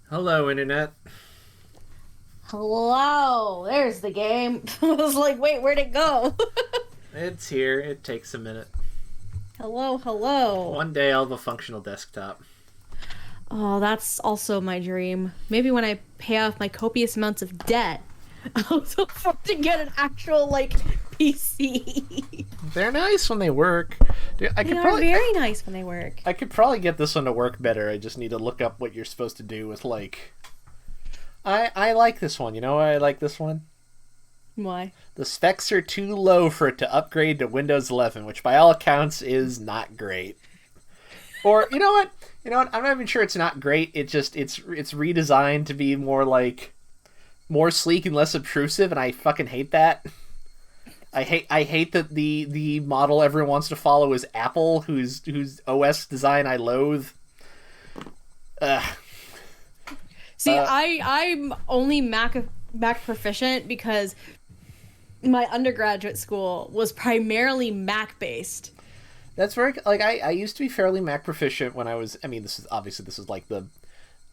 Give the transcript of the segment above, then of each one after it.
Hello, Internet. Hello, there's the game. I was like, wait, where'd it go? It's here. It takes a minute. Hello, hello. One day I'll have a functional desktop. Oh, that's also my dream. Maybe when I pay off my copious amounts of debt, I'll afford to get an actual, PC. They're nice when they work. Dude, They are very nice when they work. I could probably get this one to work better. I just need to look up what you're supposed to do with I like this one. You know why I like this one? Why? The specs are too low for it to upgrade to Windows 11, which by all accounts is not great. Or you know what? I'm not even sure it's not great. It's redesigned to be more sleek and less obtrusive, and I fucking hate that. I hate that the model everyone wants to follow is Apple, whose OS design I loathe. Ugh. See, I'm only Mac proficient because my undergraduate school was primarily Mac based. That's very I used to be fairly Mac proficient when I was. I mean, this is like the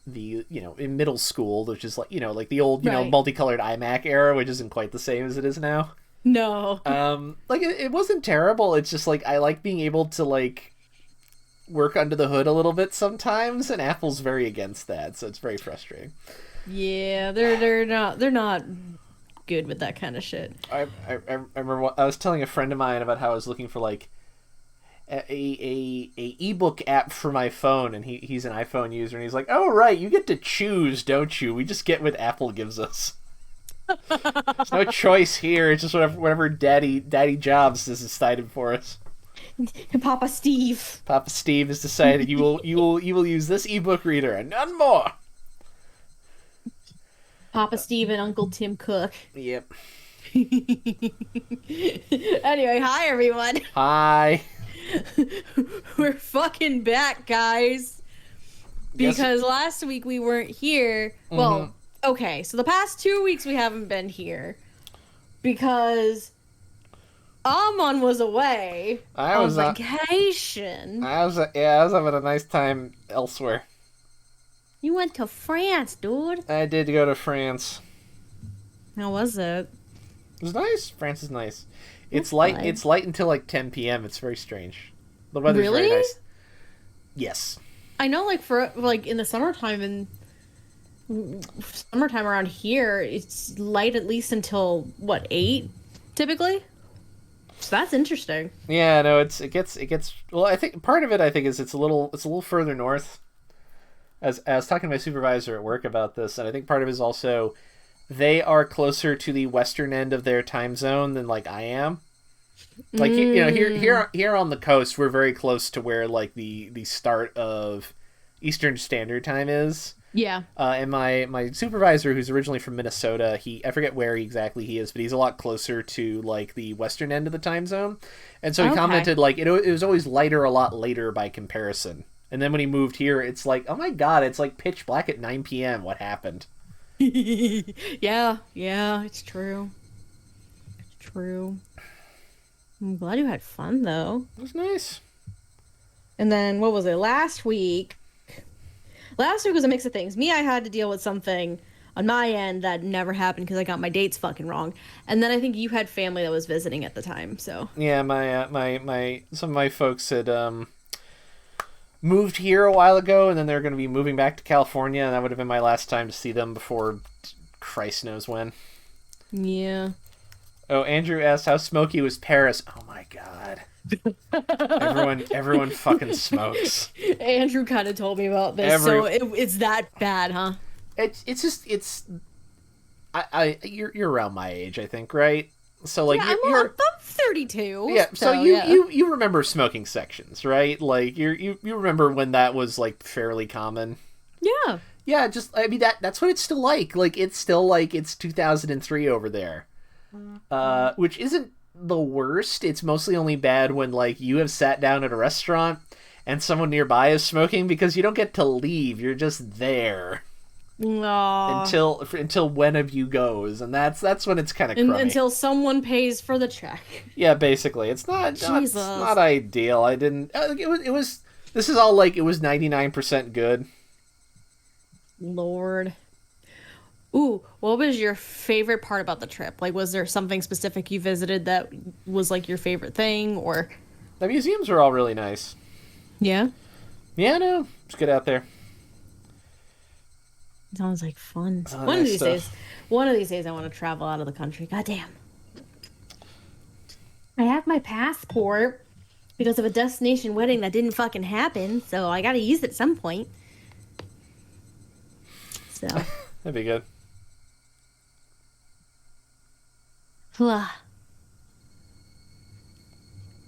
in middle school, which is like the old Right. multicolored iMac era, which isn't quite the same as it is now. No. It wasn't terrible. It's just I like being able to work under the hood a little bit sometimes, and Apple's very against that, so it's very frustrating. Yeah, they're not good with that kind of shit. I remember I was telling a friend of mine about how I was looking for a ebook app for my phone, and he's an iPhone user, and he's like, "Oh right, you get to choose, don't you? We just get what Apple gives us. There's no choice here. It's just whatever Daddy Jobs has decided for us. Papa Steve. Papa Steve has decided you will use this ebook reader and none more." Papa Steve and Uncle Tim Cook. Yep. Anyway, hi everyone. Hi. We're fucking back, guys. Guess- Because last week we weren't here. Well, okay, so the past 2 weeks we haven't been here because Amon was away I on was vacation. I was having a nice time elsewhere. You went to France, dude. I did go to France. How was it? It was nice. France is nice. It's That's light. fun. It's light until 10 p.m. It's very strange. The weather's very Really? nice. Yes. I know, for in the summertime around here, it's light at least until what, 8, typically. So that's interesting. Yeah. No. It gets. Well, I think part of it is it's a little further north. As I was talking to my supervisor at work about this, and I think part of it is also they are closer to the western end of their time zone than I am. Here on the coast, we're very close to where the start of Eastern Standard Time is. Yeah. And my supervisor, who's originally from Minnesota, I forget where exactly he is, but he's a lot closer to the western end of the time zone, and so he Okay. commented it was always lighter a lot later by comparison. And then when he moved here, it's oh my god, it's pitch black at 9 p.m. What happened? Yeah, it's true. It's true. I'm glad you had fun though. It was nice. And then what was it? Last week was a mix of things. I had to deal with something on my end that never happened because I got my dates fucking wrong. And then I think you had family that was visiting at the time, so. Yeah, my some of my folks had moved here a while ago, and then they're going to be moving back to California, and that would have been my last time to see them before Christ knows when. Yeah. Oh, Andrew asked how smoky was Paris. Oh my god. Everyone fucking smokes. Andrew kind of told me about this, so it's that bad, huh? You're around my age, I think, right? So Yeah, I'm 32. yeah. So yeah. you remember smoking sections, right? You remember when that was fairly common. Yeah. Yeah, that's what it's still like. It's still it's 2003 over there. Which isn't the worst. It's mostly only bad when you have sat down at a restaurant and someone nearby is smoking because you don't get to leave. You're just there until one of you goes, and that's when it's kind of crummy. Until someone pays for the check. Yeah, basically, it's not ideal. I didn't. It was. This is all it was 99% good. Lord. Ooh, what was your favorite part about the trip? Like, was there something specific you visited that was like your favorite thing, or? The museums are all really nice. Yeah? Yeah, no, it's good out there. Sounds like fun. It's all nice stuff. One of these days I want to travel out of the country. Goddamn. I have my passport because of a destination wedding that didn't fucking happen, so I gotta use it at some point. So. That'd be good.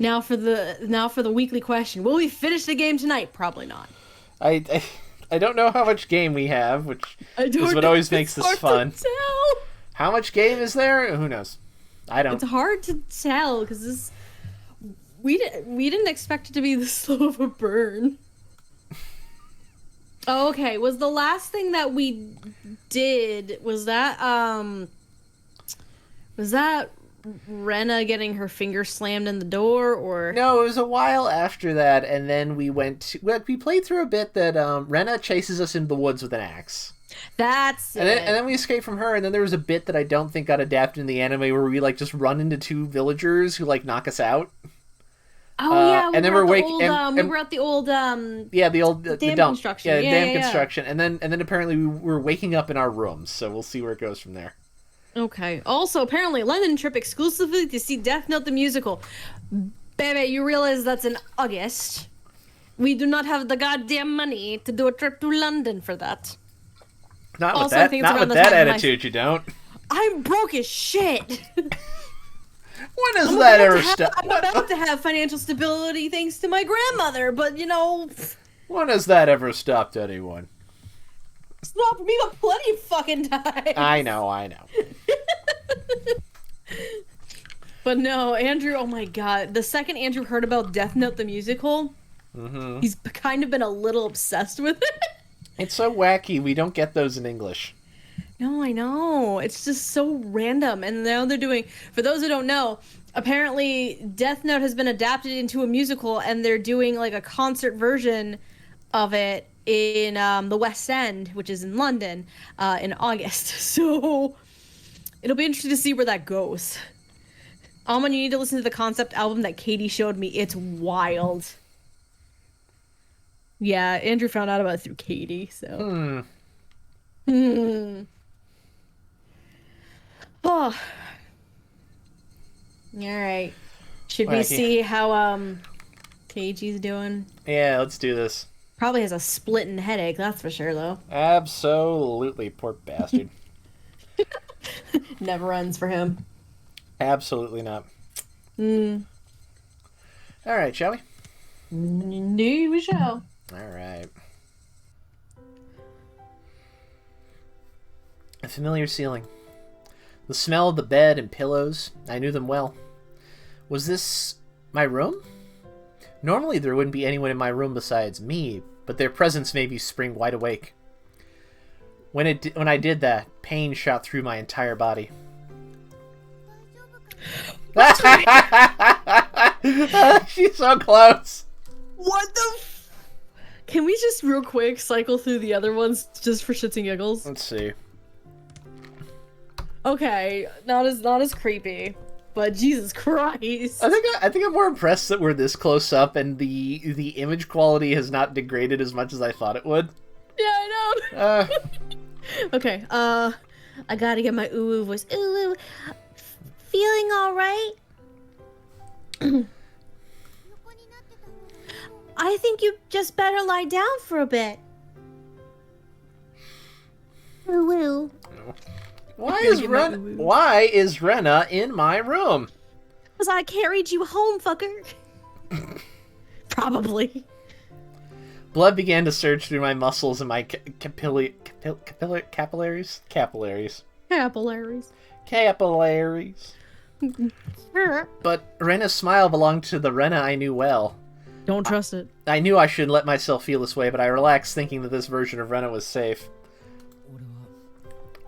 Now for the weekly question. Will we finish the game tonight? Probably not. I don't know how much game we have, which is what always makes this fun. How much game is there? Who knows? I don't. It's hard to tell because we didn't expect it to be this slow of a burn. Oh, okay. Was the last thing that we did was that Rena getting her finger slammed in the door, or No, it was a while after that, and then we we played through a bit that Rena chases us into the woods with an axe. That's it. And then we escaped from her, and then there was a bit that I don't think got adapted in the anime where we like just run into two villagers who like knock us out. Oh yeah, and then we were at the old dam construction. Yeah, dam construction, and then apparently we were waking up in our rooms, so we'll see where it goes from there. Okay. Also, apparently, London trip exclusively to see Death Note the musical. Baby, you realize that's in August. We do not have the goddamn money to do a trip to London for that. Not with that attitude, you don't. I'm broke as shit. When has that ever stopped? I'm about to have financial stability thanks to my grandmother, but you know. When has that ever stopped anyone? It's not for me, but plenty of fucking times. I know. But no, Andrew, oh my god. The second Andrew heard about Death Note the musical, he's kind of been a little obsessed with it. It's so wacky, we don't get those in English. No, I know. It's just so random. And now they're doing, for those who don't know, apparently Death Note has been adapted into a musical, and they're doing like a concert version of it in the West End, which is in London, in August. So it'll be interesting to see where that goes. Amon, you need to listen to the concept album that Katie showed me. It's wild. Yeah, Andrew found out about it through Katie, so. Oh. Alright. Should we see how KG's doing? Yeah, let's do this. Probably has a splitting headache, that's for sure, though. Absolutely, poor bastard. Never ends for him. Absolutely not. Alright, shall we? Indeed we shall. Alright. A familiar ceiling. The smell of the bed and pillows, I knew them well. Was this my room? Normally there wouldn't be anyone in my room besides me, but their presence made me spring wide awake. When I did that, pain shot through my entire body. She's so close. What the Can we just real quick cycle through the other ones just for shits and giggles? Let's see. Okay, not as creepy, but Jesus Christ. I think I'm more impressed that we're this close up and the image quality has not degraded as much as I thought it would. Yeah, I know. Okay, I gotta get my ooh voice. Ooh, feeling all right? I think you just better lie down for a bit. Ooh. Why is Rena in my room? Because I carried you home, fucker. Probably. Blood began to surge through my muscles and my capillaries. But Rena's smile belonged to the Rena I knew well. Don't trust it. I knew I shouldn't let myself feel this way, but I relaxed thinking that this version of Rena was safe.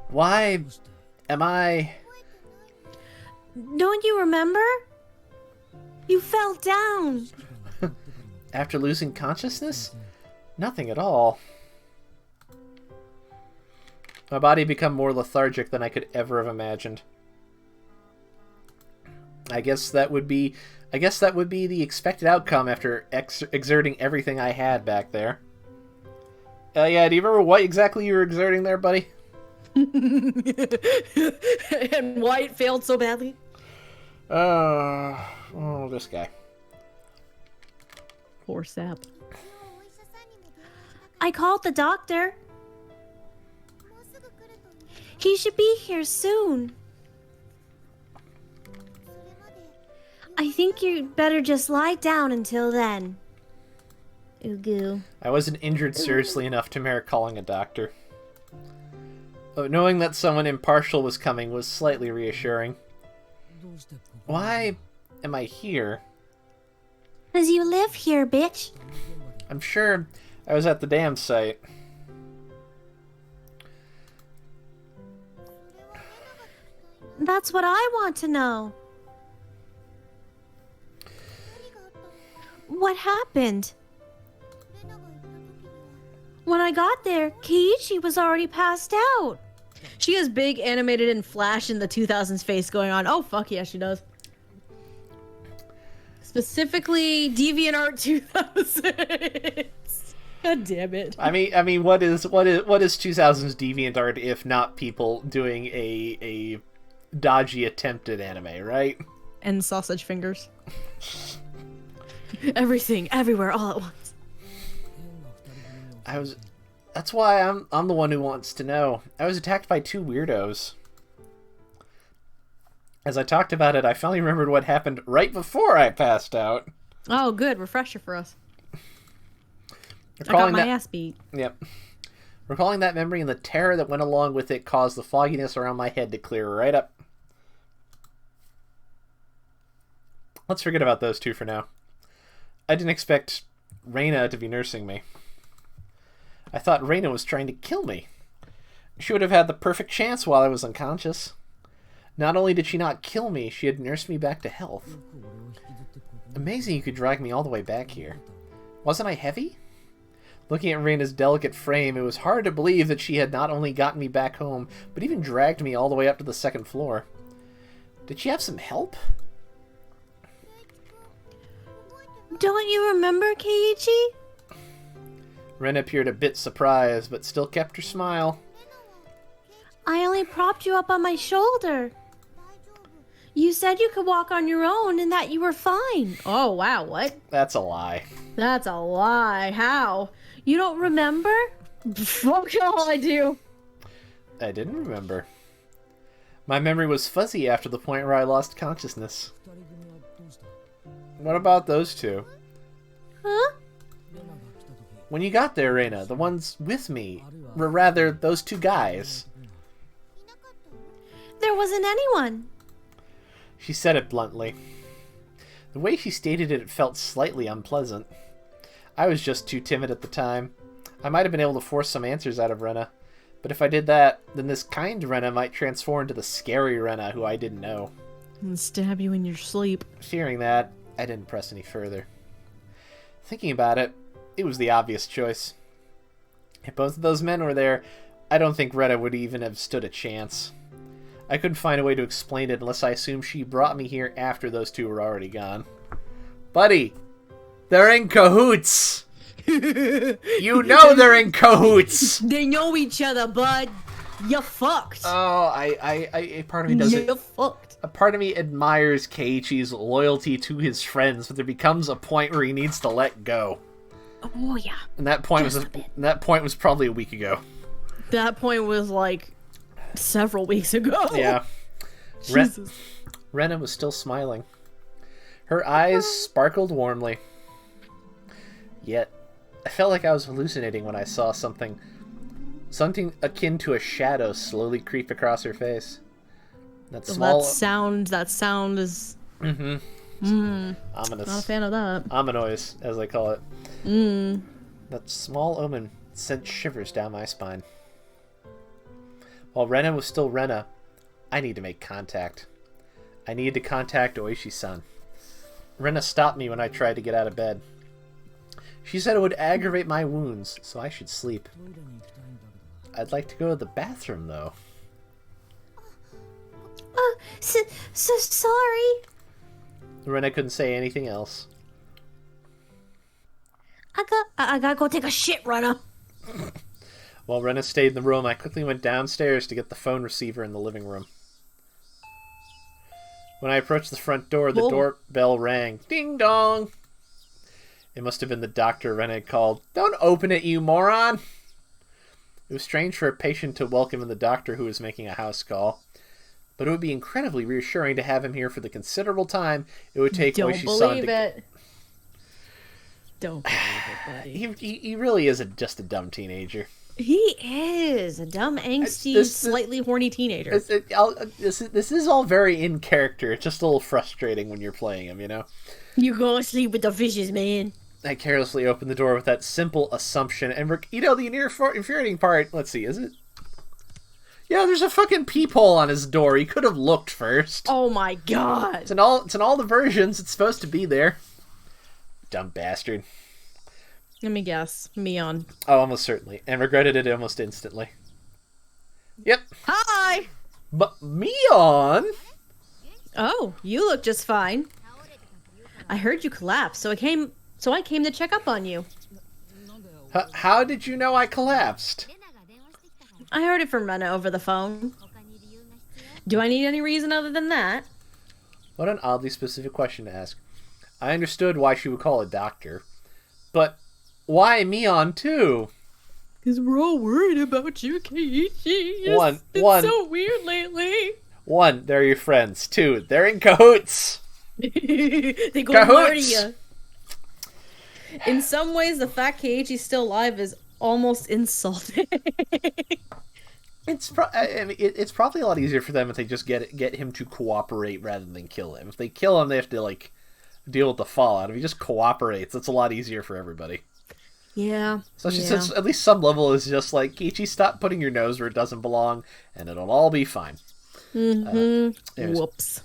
Why am I... Don't you remember? You fell down. After losing consciousness? Nothing at all. My body become more lethargic than I could ever have imagined. I guess that would be the expected outcome after exerting everything I had back there. Yeah, do you remember what exactly you were exerting there, buddy? And why it failed so badly? This guy. Poor sap. I called the doctor. He should be here soon. I think you'd better just lie down until then. Ooh. I wasn't injured seriously enough to merit calling a doctor. Knowing that someone impartial was coming was slightly reassuring. Why am I here? 'Cause you live here, bitch. I'm sure I was at the damn site. That's what I want to know. What happened? When I got there, Keiichi was already passed out. She has big animated and flash in the 2000s face going on. Oh, fuck yeah, she does. Specifically, DeviantArt 2000s. God damn it. I mean, what is 2000s DeviantArt if not people doing a dodgy attempt at anime, right? And sausage fingers. Everything, everywhere, all at once. That's why I'm the one who wants to know. I was attacked by two weirdos. As I talked about it, I finally remembered what happened right before I passed out. Oh, good. Refresher for us. I Recalling got my ass beat. Yep. Recalling that memory and the terror that went along with it caused the fogginess around my head to clear right up. Let's forget about those two for now. I didn't expect Reina to be nursing me. I thought Reina was trying to kill me. She would have had the perfect chance while I was unconscious. Not only did she not kill me, she had nursed me back to health. Amazing you could drag me all the way back here. Wasn't I heavy? Looking at Reina's delicate frame, it was hard to believe that she had not only gotten me back home, but even dragged me all the way up to the second floor. Did she have some help? Don't you remember, Keiichi? Ren appeared a bit surprised, but still kept her smile. I only propped you up on my shoulder. You said you could walk on your own and that you were fine. Oh, wow, what? That's a lie. That's a lie. How? You don't remember? Fuck all I do. I didn't remember. My memory was fuzzy after the point where I lost consciousness. What about those two? Huh? When you got there, Reina, the ones with me, or rather, those two guys. There wasn't anyone. She said it bluntly. The way she stated it felt slightly unpleasant. I was just too timid at the time. I might have been able to force some answers out of Rena, but if I did that, then this kind Rena might transform into the scary Rena who I didn't know. And stab you in your sleep. Fearing that, I didn't press any further. Thinking about it, it was the obvious choice. If both of those men were there, I don't think Rena would even have stood a chance. I couldn't find a way to explain it unless I assumed she brought me here after those two were already gone. Buddy, they're in cahoots! You know they're in cahoots! They know each other, bud. You fucked. Oh, a part of me doesn't... You fucked. A part of me admires Keiichi's loyalty to his friends, but there becomes a point where he needs to let go. Oh, yeah. And that point was probably a week ago. That point was like several weeks ago. Yeah. Jesus. Rena was still smiling. Her eyes sparkled warmly. Yet, I felt like I was hallucinating when I saw something akin to a shadow slowly creep across her face. That sound is... Mm-hmm. Ominous. Not a fan of that. Ominoise, as they call it. That small omen sent shivers down my spine. While Rena was still Rena, I need to make contact. I needed to contact Oishi-san. Rena stopped me when I tried to get out of bed. She said it would aggravate my wounds, so I should sleep. I'd like to go to the bathroom, though. So sorry. Rena couldn't say anything else. I gotta go take a shit, Rena. While Rena stayed in the room, I quickly went downstairs to get the phone receiver in the living room. When I approached the front door, the doorbell rang. Ding dong! It must have been the doctor Rena had called. Don't open it, you moron! It was strange for a patient to welcome in the doctor who was making a house call. But it would be incredibly reassuring to have him here for the considerable time it would take Oishi-san to... Don't believe it, buddy. He really is just a dumb teenager. He is a dumb, angsty, slightly horny teenager. This is all very in character. It's just a little frustrating when you're playing him, you know? You go to sleep with the fishes, man. I carelessly opened the door with that simple assumption, and the infuriating part, let's see, is it? Yeah, there's a fucking peephole on his door. He could have looked first. Oh my god. It's in all the versions. It's supposed to be there. Dumb bastard. Let me guess. Mion. Oh, almost certainly. And regretted it almost instantly. Yep. Hi! But Mion? Oh, you look just fine. I heard you collapsed, so I came to check up on you. How did you know I collapsed? I heard it from Rena over the phone. Do I need any reason other than that? What an oddly specific question to ask. I understood why she would call a doctor. But why Mion too? Because we're all worried about you, Keiichi. It's so weird lately. 1, they're your friends. 2, they're in cahoots. They go cahoots. murder you. In some ways, the fact Keiichi's still alive is almost insulting. It's probably a lot easier for them if they just get him to cooperate rather than kill him. If they kill him, they have to deal with the fallout. If he just cooperates, it's a lot easier for everybody. Yeah. Especially since at least some level is just like, Keiichi, stop putting your nose where it doesn't belong, and it'll all be fine. Mm-hmm. Whoops.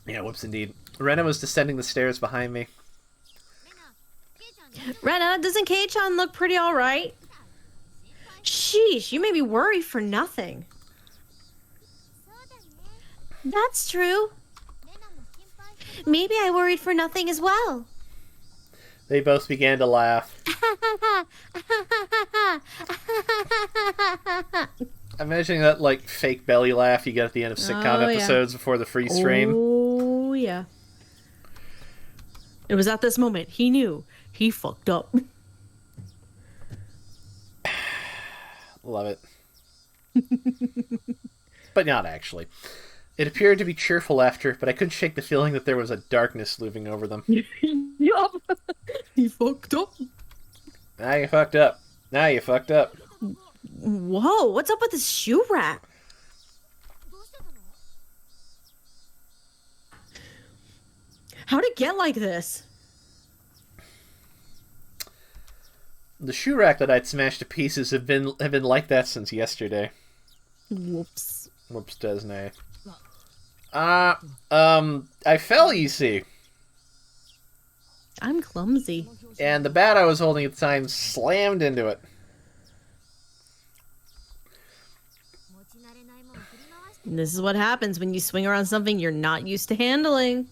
Yeah, whoops indeed. Rena was descending the stairs behind me. Rena, doesn't Kei-chan look pretty alright? Sheesh, you made me worry for nothing. That's true. Maybe I worried for nothing as well. They both began to laugh. I'm imagining that, like, fake belly laugh you get at the end of sitcom episodes before the freeze frame. Oh, yeah. It was at this moment he knew he fucked up. Love it. But not actually. It appeared to be cheerful laughter, but I couldn't shake the feeling that there was a darkness looming over them. Yup. He fucked up. Now you fucked up. Now you fucked up. Whoa, what's up with this shoe rack? How'd it get like this? The shoe rack that I'd smashed to pieces have been like that since yesterday. Whoops. Whoops, doesn't I? I fell, you see. I'm clumsy. And the bat I was holding at the time slammed into it. This is what happens when you swing around something you're not used to handling.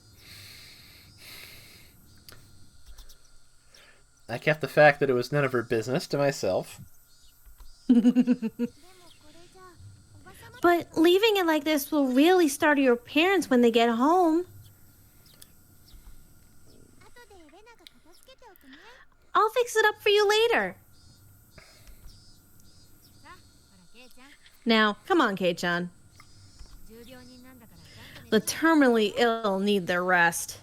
I kept the fact that it was none of her business to myself. But leaving it like this will really startle your parents when they get home. I'll fix it up for you later. Now, come on, Kei-chan. The terminally ill need their rest.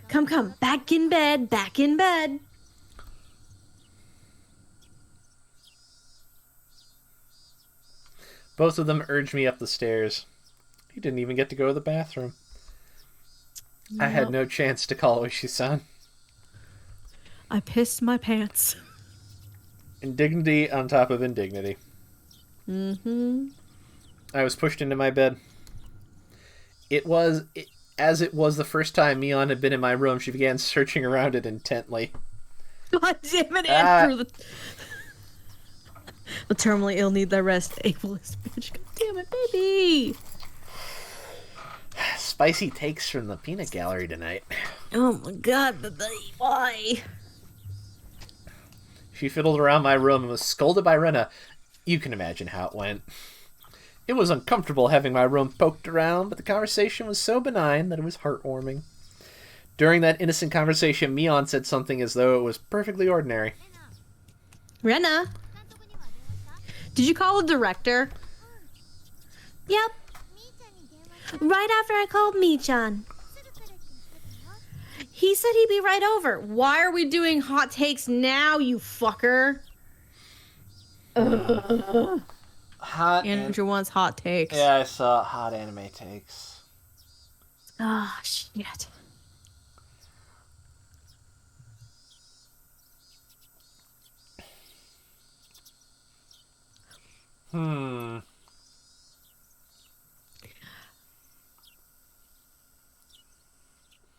Come, back in bed, back in bed. Both of them urged me up the stairs. He didn't even get to go to the bathroom. Nope. I had no chance to call Oishi-san. I pissed my pants. Indignity on top of indignity. Mm-hmm. I was pushed into my bed. As it was the first time Mion had been in my room, she began searching around it intently. God damn it, Andrew. The terminally ill need their rest. Ableist bitch. God damn it, baby. Spicy takes from the peanut gallery tonight. Oh my god, baby. Why? She fiddled around my room and was scolded by Rena. You can imagine how it went. It was uncomfortable having my room poked around, but the conversation was so benign that it was heartwarming. During that innocent conversation, Mion said something as though it was perfectly ordinary. Rena? Did you call the director? Yep. Right after I called Mi-chan. He said he'd be right over. Why are we doing hot takes now, you fucker? Andrew wants hot takes. Yeah, I saw hot anime takes. Ah, shit.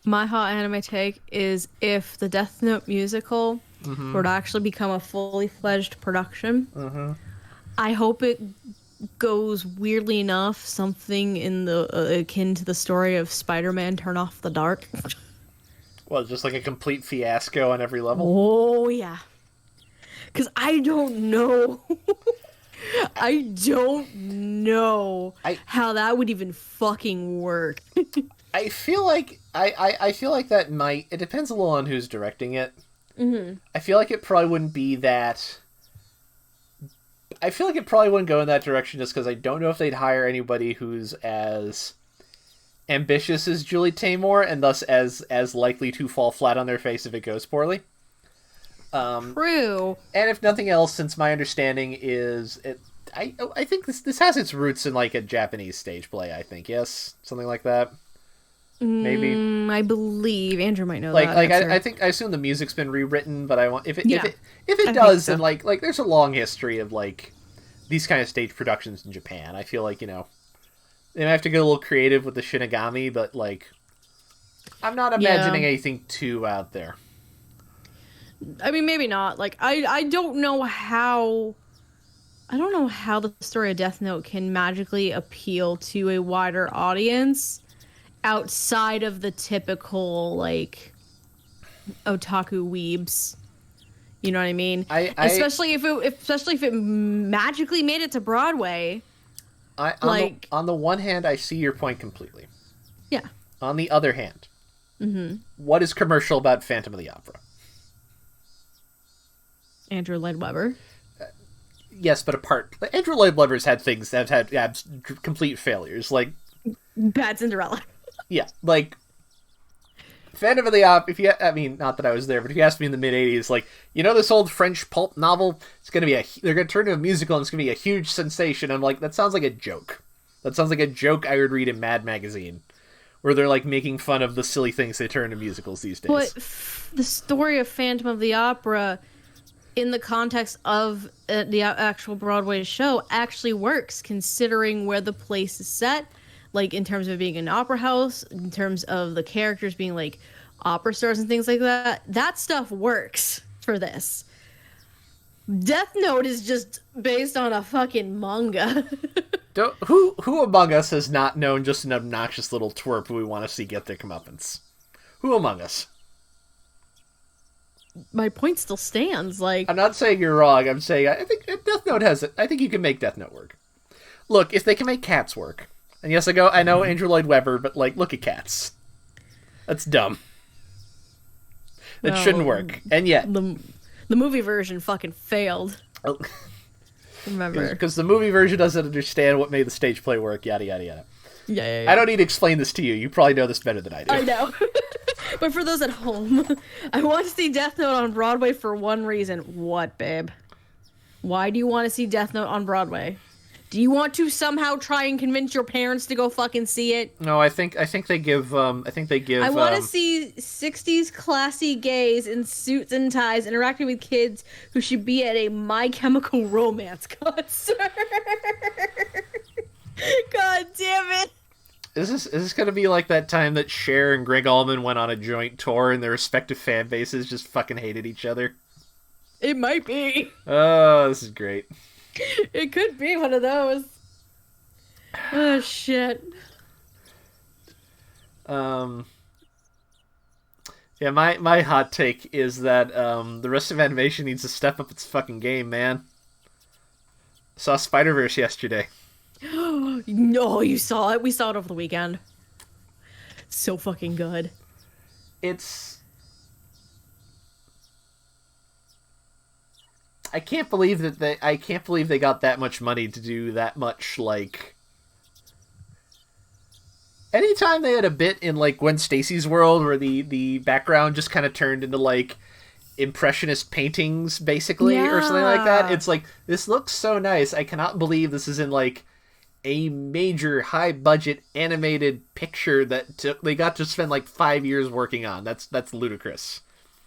My hot anime take is if the Death Note musical were to actually become a fully fledged production, I hope it goes weirdly enough something in the akin to the story of Spider-Man Turn Off the Dark. Well, just like a complete fiasco on every level. Oh yeah, because I don't know. I don't know how that would even fucking work. I feel like I feel like that might. It depends a little on who's directing it. I feel like it probably wouldn't be that. I feel like it probably wouldn't go in that direction just because I don't know if they'd hire anybody who's as ambitious as Julie Taymor and thus as likely to fall flat on their face if it goes poorly. True. And if nothing else, since my understanding is I think this has its roots in like a Japanese stage play. I think something like that. Maybe I believe Andrew might know like that. I assume the music's been rewritten, but I want if it I does, think so. then like there's a long history of like these kind of stage productions in Japan. I feel like they might have to get a little creative with the Shinigami, but like I'm not imagining anything too out there. I mean, maybe not. Like I don't know how the story of Death Note can magically appeal to a wider audience outside of the typical like otaku weebs. You know what I mean? Especially if it magically made it to Broadway. On the one hand, I see your point completely. Yeah. On the other hand, what is commercial about Phantom of the Opera? Andrew Lloyd Webber. Yes, but Andrew Lloyd Webber's had things that have had complete failures, like Bad Cinderella. Yeah, like Phantom of the Opera. Not that I was there, but if you asked me in the mid '80s, like this old French pulp novel, it's gonna be they're gonna turn it into a musical, and it's gonna be a huge sensation. I'm like, that sounds like a joke. That sounds like a joke I would read in Mad Magazine, where they're like making fun of the silly things they turn into musicals these days. But the story of Phantom of the Opera, in the context of the actual Broadway show, actually works, considering where the place is set, like in terms of being an opera house, in terms of the characters being like opera stars and things like that. That stuff works for this. Death Note is just based on a fucking manga. Who among us has not known just an obnoxious little twerp who we want to see get their comeuppance? Who among us? My point still stands. Like, I'm not saying you're wrong. I'm saying I think Death Note has it. I think you can make Death Note work. Look, if they can make Cats work, and yes, I know Andrew Lloyd Webber, but like, look at Cats. That's dumb. That shouldn't work. And yet, the movie version fucking failed. Remember, because the movie version doesn't understand what made the stage play work. Yada yada yada. Yeah. I don't need to explain this to you. You probably know this better than I do. I know. But for those at home, I want to see Death Note on Broadway for one reason. What, babe? Why do you want to see Death Note on Broadway? Do you want to somehow try and convince your parents to go fucking see it? No, I think they give. I want to see 60s classy gays in suits and ties interacting with kids who should be at a My Chemical Romance concert. God damn it. Is this going to be like that time that Cher and Greg Allman went on a joint tour and their respective fan bases just fucking hated each other? It might be. Oh, this is great. It could be one of those. Oh shit. Um, yeah, my hot take is that the rest of animation needs to step up its fucking game, man. Saw Spider-Verse yesterday. No, you saw it. We saw it over the weekend. So fucking good. It's I can't believe they got that much money to do that much, like, anytime they had a bit in like Gwen Stacy's world where the background just kind of turned into like impressionist paintings basically, or something like that. Yeah. It's like, this looks so nice. I cannot believe this is in like a major high budget animated picture that they got to spend like 5 years working on. That's ludicrous.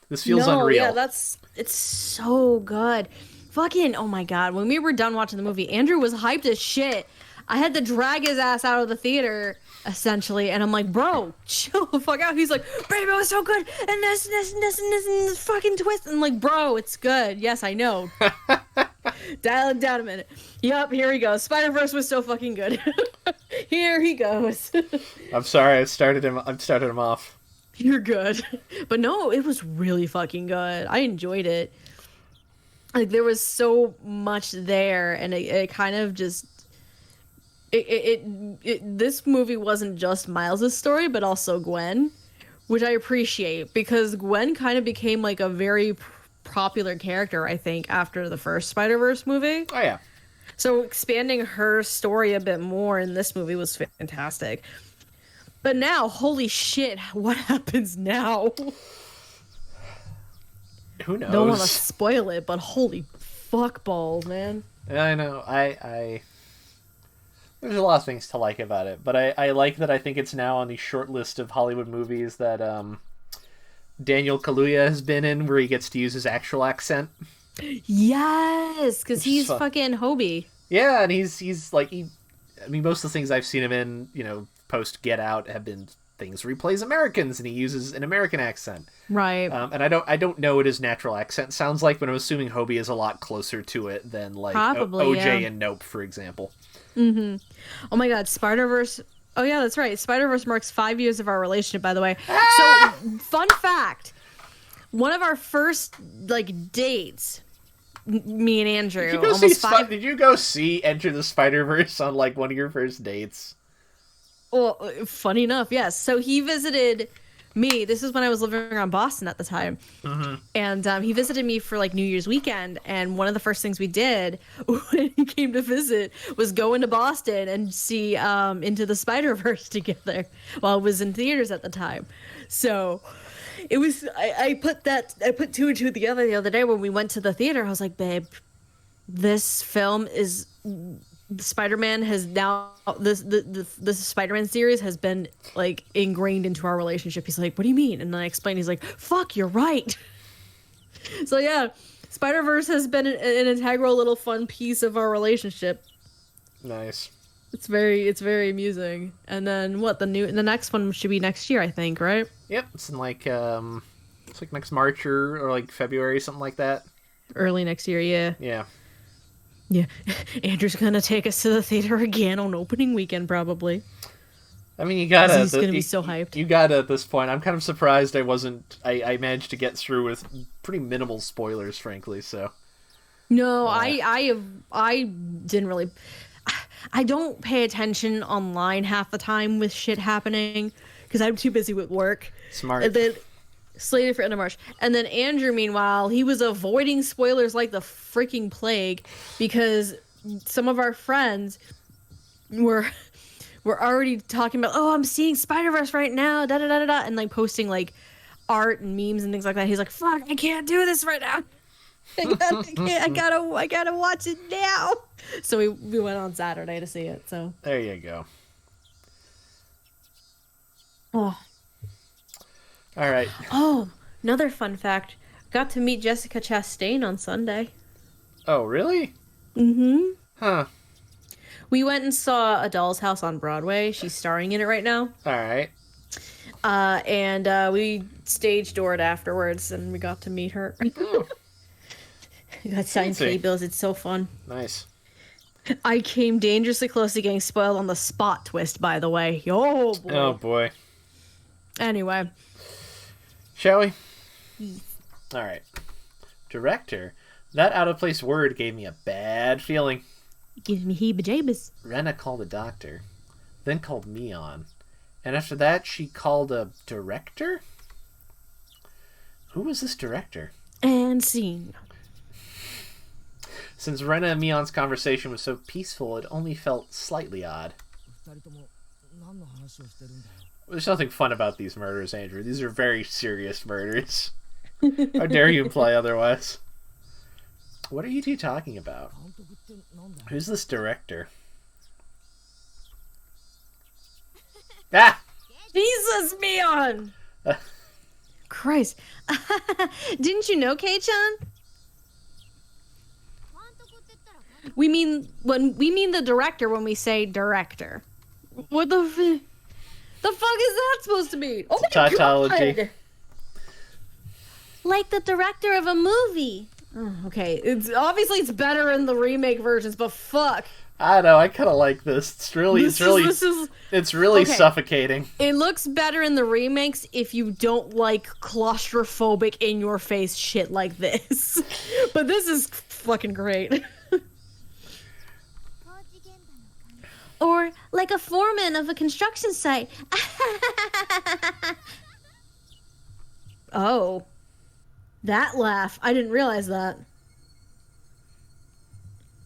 This feels unreal. Yeah, it's so good. Fucking, oh my god, when we were done watching the movie, Andrew was hyped as shit. I had to drag his ass out of the theater, essentially, and I'm like, bro, chill the fuck out. He's like, babe, it was so good, and this fucking twist. And I'm like, bro, it's good. Yes, I know. Dial it down a minute. Yup, here he goes. Spider-Verse was so fucking good. Here he goes. I'm sorry, I've started him off. You're good. But no, it was really fucking good. I enjoyed it. Like, there was so much there, and it kind of just... This movie wasn't just Miles' story, but also Gwen, which I appreciate, because Gwen kind of became, like, a very popular character, I think, after the first Spider-Verse movie. Oh, yeah. So expanding her story a bit more in this movie was fantastic. But now, holy shit, what happens now? Who knows? Don't want to spoil it, but holy fuck balls, man. I know. There's a lot of things to like about it, but I like that I think it's now on the short list of Hollywood movies that Daniel Kaluuya has been in, where he gets to use his actual accent. Yes, because he's fucking Hobie. Yeah, and he's like, I mean, most of the things I've seen him in, post Get Out, have been things where he plays Americans and he uses an American accent. Right. And I don't know what his natural accent sounds like, but I'm assuming Hobie is a lot closer to it than like Probably, OJ yeah. and Nope, for example. Mm-hmm. Oh my god, Spider-Verse. Oh yeah, that's right. Spider-Verse marks 5 years of our relationship, by the way. Ah! So, fun fact. One of our first, like, dates, me and Andrew, Did you go see Enter the Spider-Verse on like one of your first dates? Well, funny enough, yes. So he visited me. This is when I was living around Boston at the time. Mm-hmm. And he visited me for like New Year's weekend. And one of the first things we did when he came to visit was go into Boston and see Into the Spider-Verse together while it was in theaters at the time. So it was, I put two and two together the other day when we went to the theater. I was like, babe, this film is... Spider-Man has now the Spider-Man series has been like ingrained into our relationship. He's like, what do you mean? And then I explained, he's like, fuck, you're right. So yeah, Spider-Verse has been an integral little fun piece of our relationship. Nice. It's very amusing. And then the next one should be next year, I think, right? Yep, it's in like it's like next March or like February, something like that. Early next year, yeah. Yeah. Yeah, Andrew's gonna take us to the theater again on opening weekend, probably. I mean, you gotta. He's gonna be so hyped. You gotta at this point. I'm kind of surprised I managed to get through with pretty minimal spoilers, frankly. So. No, I didn't really. I don't pay attention online half the time with shit happening because I'm too busy with work. Smart. And then slated for end of March. And then Andrew, meanwhile, he was avoiding spoilers like the freaking plague because some of our friends were already talking about, oh, I'm seeing Spider-Verse right now, da da da da da, and like posting like art and memes and things like that. He's like, fuck, I can't do this right now. I gotta watch it now. So we went on Saturday to see it. So there you go. Oh. All right. Oh, another fun fact. Got to meet Jessica Chastain on Sunday. Oh, really? Mm-hmm. Huh. We went and saw A Doll's House on Broadway. She's starring in it right now. All right. And we stage doored afterwards, and we got to meet her. Oh. We got signed playbills. It's so fun. Nice. I came dangerously close to getting spoiled on the spot twist, by the way. Oh boy. Oh boy. Anyway. Shall we? Alright. Director. That out of place word gave me a bad feeling. It gives me heebie-jeebies. Rena called a doctor, then called me on. And after that, she called a director? Who was this director? And scene. Since Rena and Mion's conversation was so peaceful, it only felt slightly odd. There's nothing fun about these murders, Andrew. These are very serious murders. How dare you imply otherwise? What are you two talking about? Who's this director? Ah! Jesus, Mion! Christ. Didn't you know, Kei-chan? We mean the director when we say director. What the fuck is that supposed to mean? Oh my Tautology. God! Like the director of a movie. Oh, okay, it's obviously better in the remake versions, but fuck. I know. I kind of like this. It's really okay. Suffocating. It looks better in the remakes if you don't like claustrophobic in your face shit like this. But this is fucking great. Or like a foreman of a construction site. Oh. That laugh. I didn't realize that.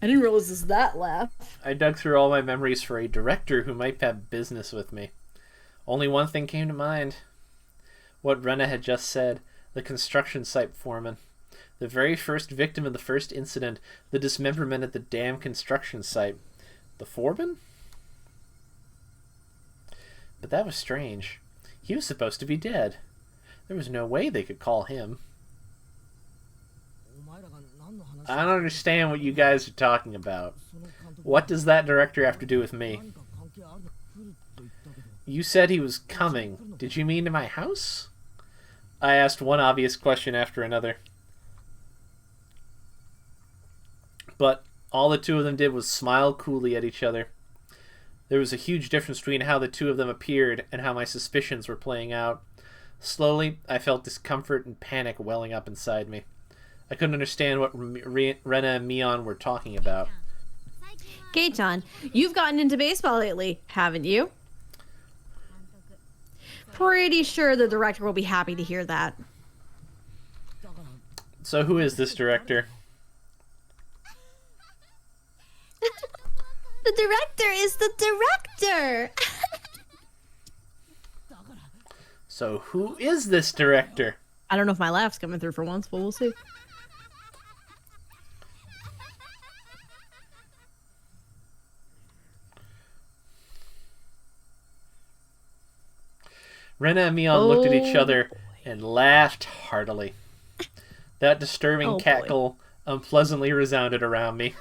I didn't realize it was that laugh. I dug through all my memories for a director who might have business with me. Only one thing came to mind. What Rena had just said. The construction site foreman. The very first victim of the first incident. The dismemberment at the damn construction site. The foreman? But that was strange. He was supposed to be dead. There was no way they could call him. I don't understand what you guys are talking about. What does that director have to do with me? You said he was coming. Did you mean to my house? I asked one obvious question after another. But all the two of them did was smile coolly at each other. There was a huge difference between how the two of them appeared and how my suspicions were playing out. Slowly, I felt discomfort and panic welling up inside me. I couldn't understand what Rena and Mion were talking about. Kei-chan, you've gotten into baseball lately, haven't you? Pretty sure the director will be happy to hear that. So who is this director? The director is the director! So who is this director? I don't know if my laugh's coming through for once, but we'll see. Rena and Mion looked at each other and laughed heartily. That disturbing cackle unpleasantly resounded around me.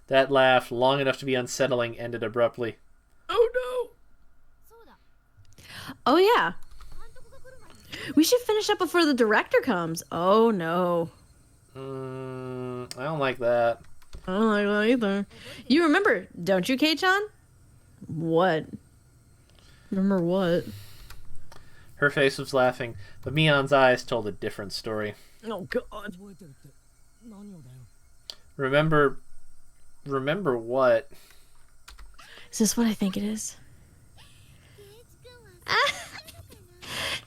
That laugh, long enough to be unsettling, ended abruptly. Oh no! Oh yeah. We should finish up before the director comes. Oh no. I don't like that. I don't like that either. You remember, don't you, Kei-chan? What? Remember what? Her face was laughing, but Mion's eyes told a different story. Oh god. Remember what? Is this what I think it is?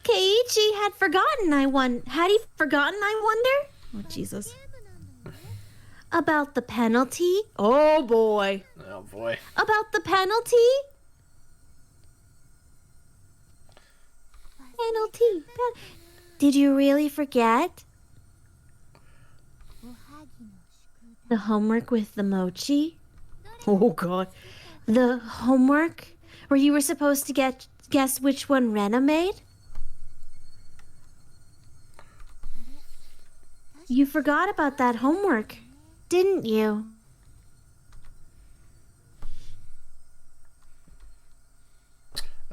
Keiichi had forgotten had he forgotten, I wonder? Oh, Jesus. About the penalty? Oh, boy. Oh, boy. About the penalty? Penalty. Did you really forget? The homework with the mochi? Oh, God. The homework where you were supposed to guess which one Rena made? You forgot about that homework, didn't you?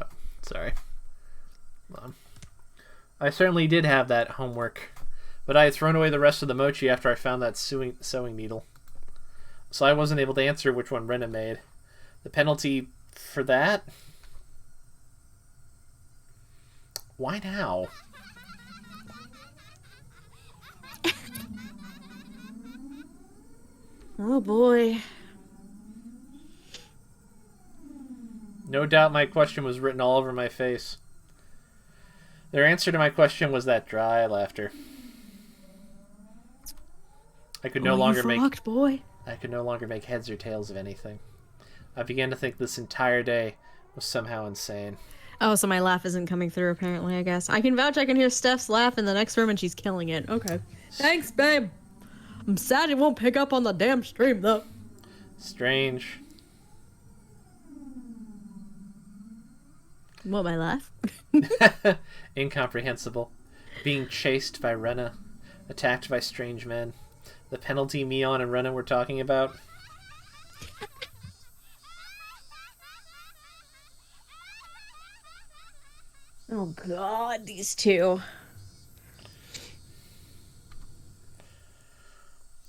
Oh, sorry. Hold on. I certainly did have that homework, but I had thrown away the rest of the mochi after I found that sewing needle. So I wasn't able to answer which one Rena made. The penalty for that? Why now? Oh boy. No doubt my question was written all over my face. Their answer to my question was that dry laughter. I could no longer make heads or tails of anything. I began to think this entire day was somehow insane. Oh, so my laugh isn't coming through, apparently, I guess. I can vouch I can hear Steph's laugh in the next room and she's killing it. Okay. Thanks, babe. I'm sad it won't pick up on the damn stream, though. Strange. What, my laugh? Incomprehensible. Being chased by Rena. Attacked by strange men. The penalty Mion and Rena were talking about. Oh god, these two.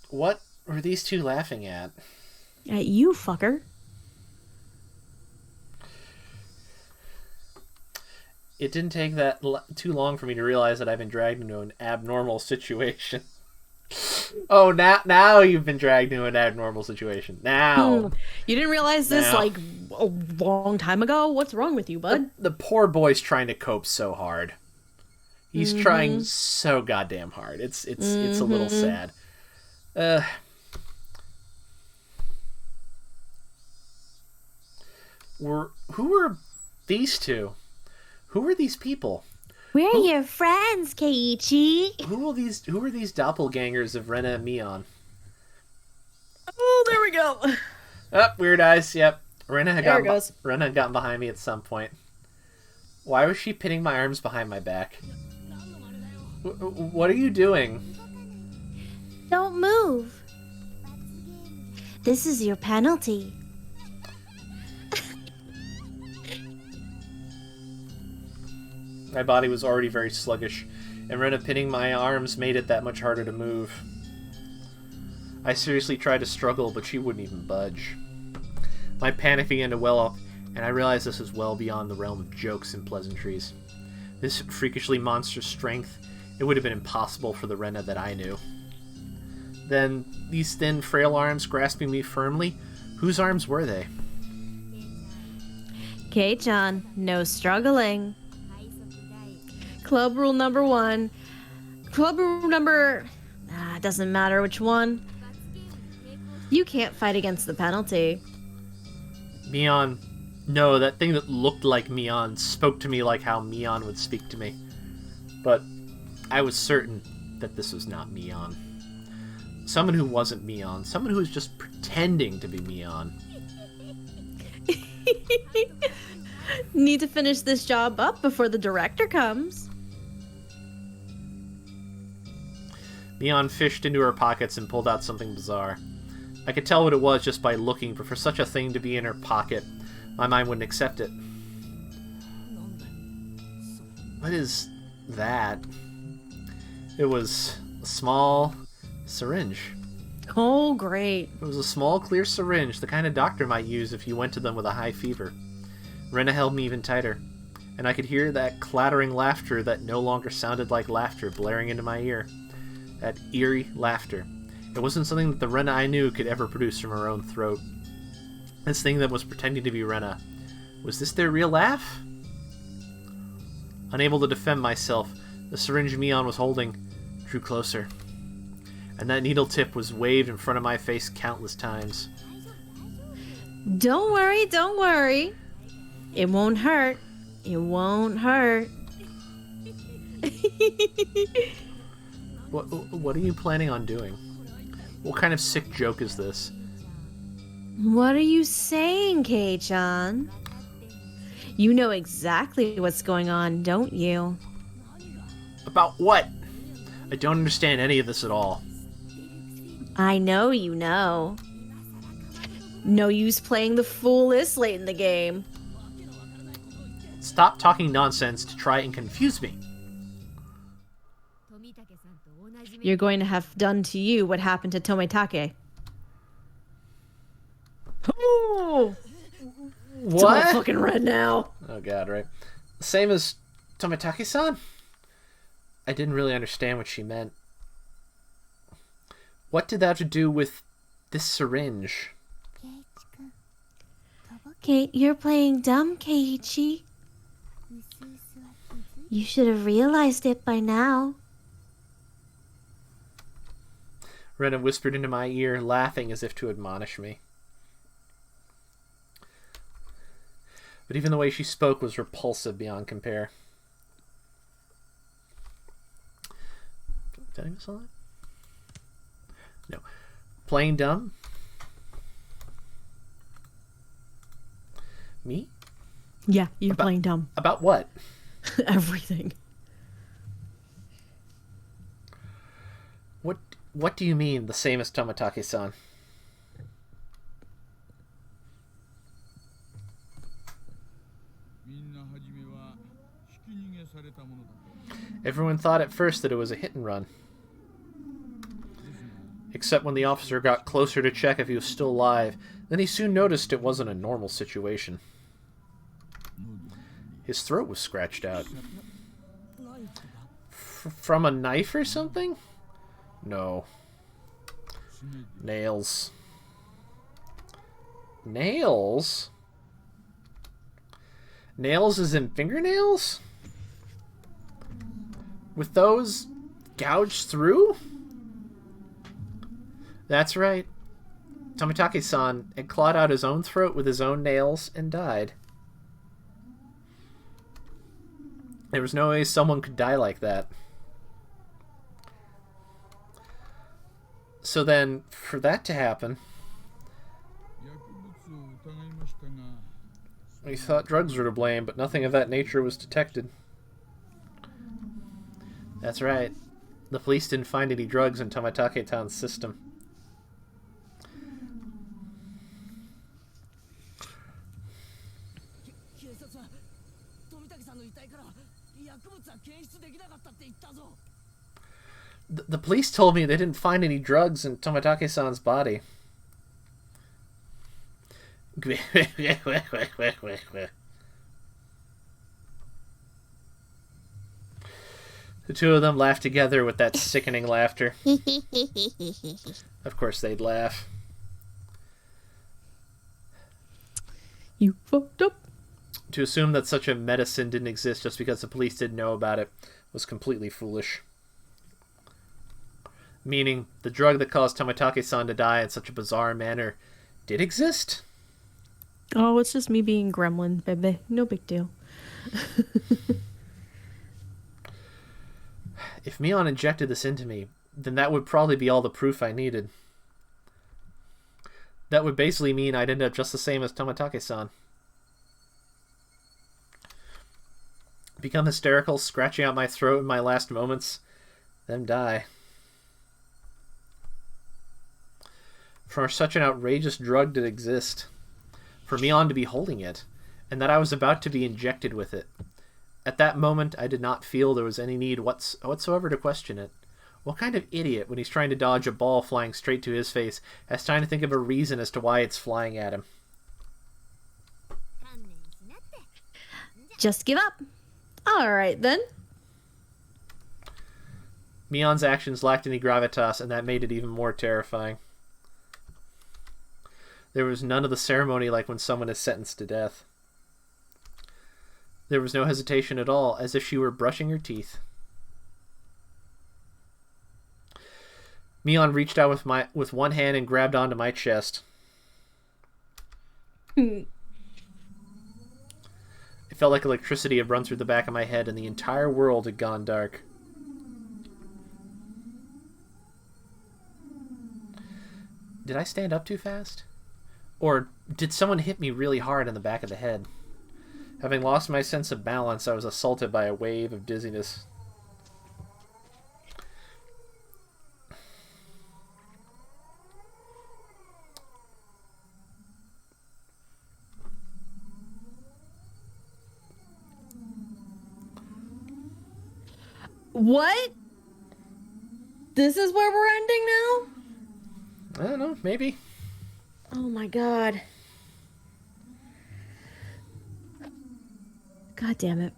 What were these two laughing at? At you, fucker. It didn't take that too long for me to realize that I've been dragged into an abnormal situation. Oh, now you've been dragged into an abnormal situation. Now. You didn't realize this, like, a long time ago? What's wrong with you, bud? The poor boy's trying to cope so hard. He's trying so goddamn hard. It's a little sad. Who were these two? Who are these people? We're your friends, Keiichi. Who are these doppelgangers of Rena and Mion? Oh, there we go. Oh, weird eyes. Yep. Rena had gotten behind me at some point. Why was she pinning my arms behind my back? What are you doing? Don't move. This is your penalty. My body was already very sluggish, and Rena pinning my arms made it that much harder to move. I seriously tried to struggle, but she wouldn't even budge. My panic began to well up, and I realized this was well beyond the realm of jokes and pleasantries. This freakishly monstrous strength, it would have been impossible for the Rena that I knew. Then, these thin, frail arms grasping me firmly, whose arms were they? Kei-chan, no struggling. Club rule number 1. Club rule number... doesn't matter which one. You can't fight against the penalty. Mion. No, that thing that looked like Mion spoke to me like how Mion would speak to me. But I was certain that this was not Mion. Someone who wasn't Mion. Someone who was just pretending to be Mion. Need to finish this job up before the director comes. Mion fished into her pockets and pulled out something bizarre. I could tell what it was just by looking, but for such a thing to be in her pocket, my mind wouldn't accept it. What is that? It was a small syringe. Oh, great. It was a small, clear syringe, the kind a doctor might use if you went to them with a high fever. Rena held me even tighter, and I could hear that clattering laughter that no longer sounded like laughter blaring into my ear. That eerie laughter. It wasn't something that the Rena I knew could ever produce from her own throat. This thing that was pretending to be Rena. Was this their real laugh? Unable to defend myself, the syringe Mion was holding drew closer. And that needle tip was waved in front of my face countless times. Don't worry, don't worry. It won't hurt. It won't hurt. What are you planning on doing? What kind of sick joke is this? What are you saying, Kei-chan? You know exactly what's going on, don't you? About what? I don't understand any of this at all. I know you know. No use playing the fool this late in the game. Stop talking nonsense to try and confuse me. You're going to have done to you what happened to Tomitake. Oh! It's all What? fucking red now. Oh god, right. Same as Tomitake-san? I didn't really understand what she meant. What did that have to do with this syringe? Kate, you're playing dumb, Keiichi. You should have realized it by now. Rena whispered into my ear, laughing as if to admonish me. But even the way she spoke was repulsive beyond compare. Did I miss all that? No. Playing dumb? Me? Yeah, you're playing dumb. About what? Everything. What do you mean, the same as Tomitake-san? Everyone thought at first that it was a hit and run. Except when the officer got closer to check if he was still alive, then he soon noticed it wasn't a normal situation. His throat was scratched out. From a knife or something? No. Nails. Nails? Nails as in fingernails? With those gouged through? That's right. Tomitake-san had clawed out his own throat with his own nails and died. There was no way someone could die like that. So then, for that to happen, we thought drugs were to blame, but nothing of that nature was detected. That's right. The police didn't find any drugs in Tomitake-tan's system. The police told me they didn't find any drugs in Tomitake-san's body. The two of them laughed together with that sickening laughter. Of course they'd laugh. You fucked up. To assume that such a medicine didn't exist just because the police didn't know about it was completely foolish. Meaning, the drug that caused Tomitake-san to die in such a bizarre manner did exist? Oh, it's just me being gremlin, baby. No big deal. If Mion injected this into me, then that would probably be all the proof I needed. That would basically mean I'd end up just the same as Tomitake-san. Become hysterical, scratching out my throat in my last moments, then die. For such an outrageous drug to exist. For Mion to be holding it, and that I was about to be injected with it. At that moment, I did not feel there was any need whatsoever to question it. What kind of idiot, when he's trying to dodge a ball flying straight to his face, has time to think of a reason as to why it's flying at him? Just give up. Alright then. Mion's actions lacked any gravitas, and that made it even more terrifying. There was none of the ceremony like when someone is sentenced to death. There was no hesitation at all, as if she were brushing her teeth. Mion reached out with one hand and grabbed onto my chest. It felt like electricity had run through the back of my head and the entire world had gone dark. Did I stand up too fast? Or did someone hit me really hard in the back of the head? Having lost my sense of balance, I was assaulted by a wave of dizziness. What? This is where we're ending now? I don't know, maybe. Oh my god. God damn it.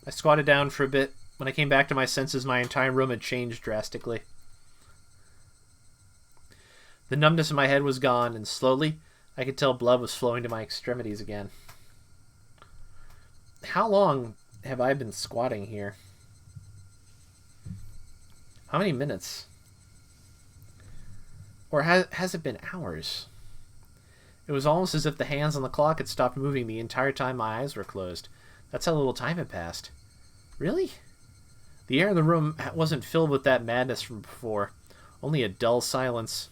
I squatted down for a bit. When I came back to my senses, my entire room had changed drastically. The numbness in my head was gone, and slowly, I could tell blood was flowing to my extremities again. How long have I been squatting here? How many minutes? Or has it been hours? It was almost as if the hands on the clock had stopped moving the entire time my eyes were closed. That's how little time had passed. Really? The air in the room wasn't filled with that madness from before. Only a dull silence.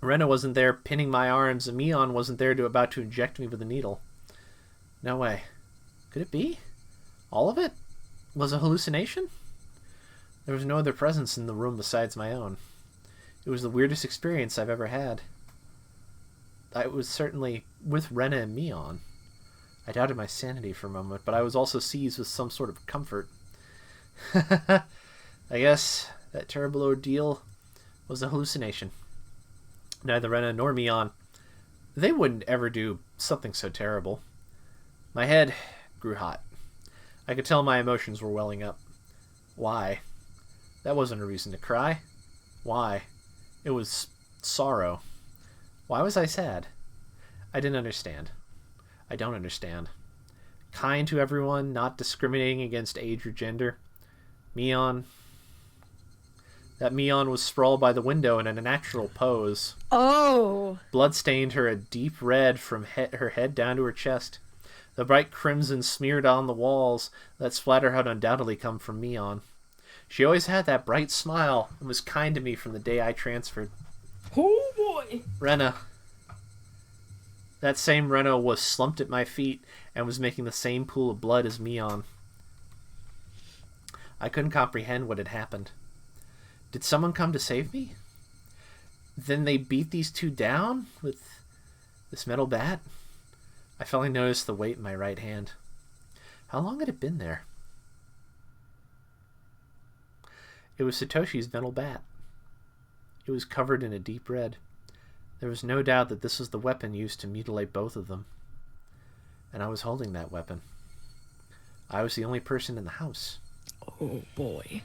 Rena wasn't there pinning my arms, and Mion wasn't there about to inject me with a needle. No way. Could it be? All of it? Was a hallucination? There was no other presence in the room besides my own. It was the weirdest experience I've ever had. I was certainly with Rena and Mion. I doubted my sanity for a moment, but I was also seized with some sort of comfort. I guess that terrible ordeal was a hallucination. Neither Rena nor Mion. They wouldn't ever do something so terrible. My head grew hot. I could tell my emotions were welling up. Why? That wasn't a reason to cry. Why? It was sorrow. Why was I sad? I didn't understand. I don't understand. Kind to everyone, not discriminating against age or gender. Mion. That Mion was sprawled by the window in a natural pose. Oh. Blood stained her a deep red from her head down to her chest. The bright crimson smeared on the walls. That splatter had undoubtedly come from Mion. She always had that bright smile and was kind to me from the day I transferred. Oh boy. Rena. That same Rena was slumped at my feet and was making the same pool of blood as Mion. I couldn't comprehend what had happened. Did someone come to save me? Then they beat these two down with this metal bat? I finally noticed the weight in my right hand. How long had it been there? It was Satoshi's metal bat. It was covered in a deep red. There was no doubt that this was the weapon used to mutilate both of them. And I was holding that weapon. I was the only person in the house. Oh boy.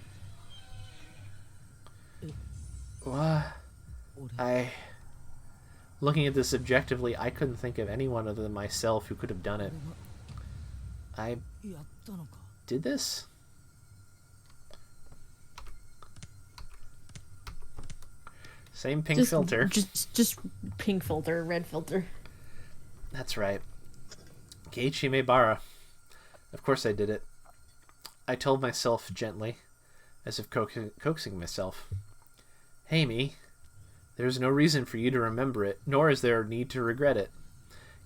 Looking at this objectively, I couldn't think of anyone other than myself who could have done it. I did this? Same pink filter. Just pink filter, red filter. That's right. Keiichi Maebara. Of course I did it. I told myself gently, as if coaxing myself. Hey, me. There's no reason for you to remember it, nor is there a need to regret it.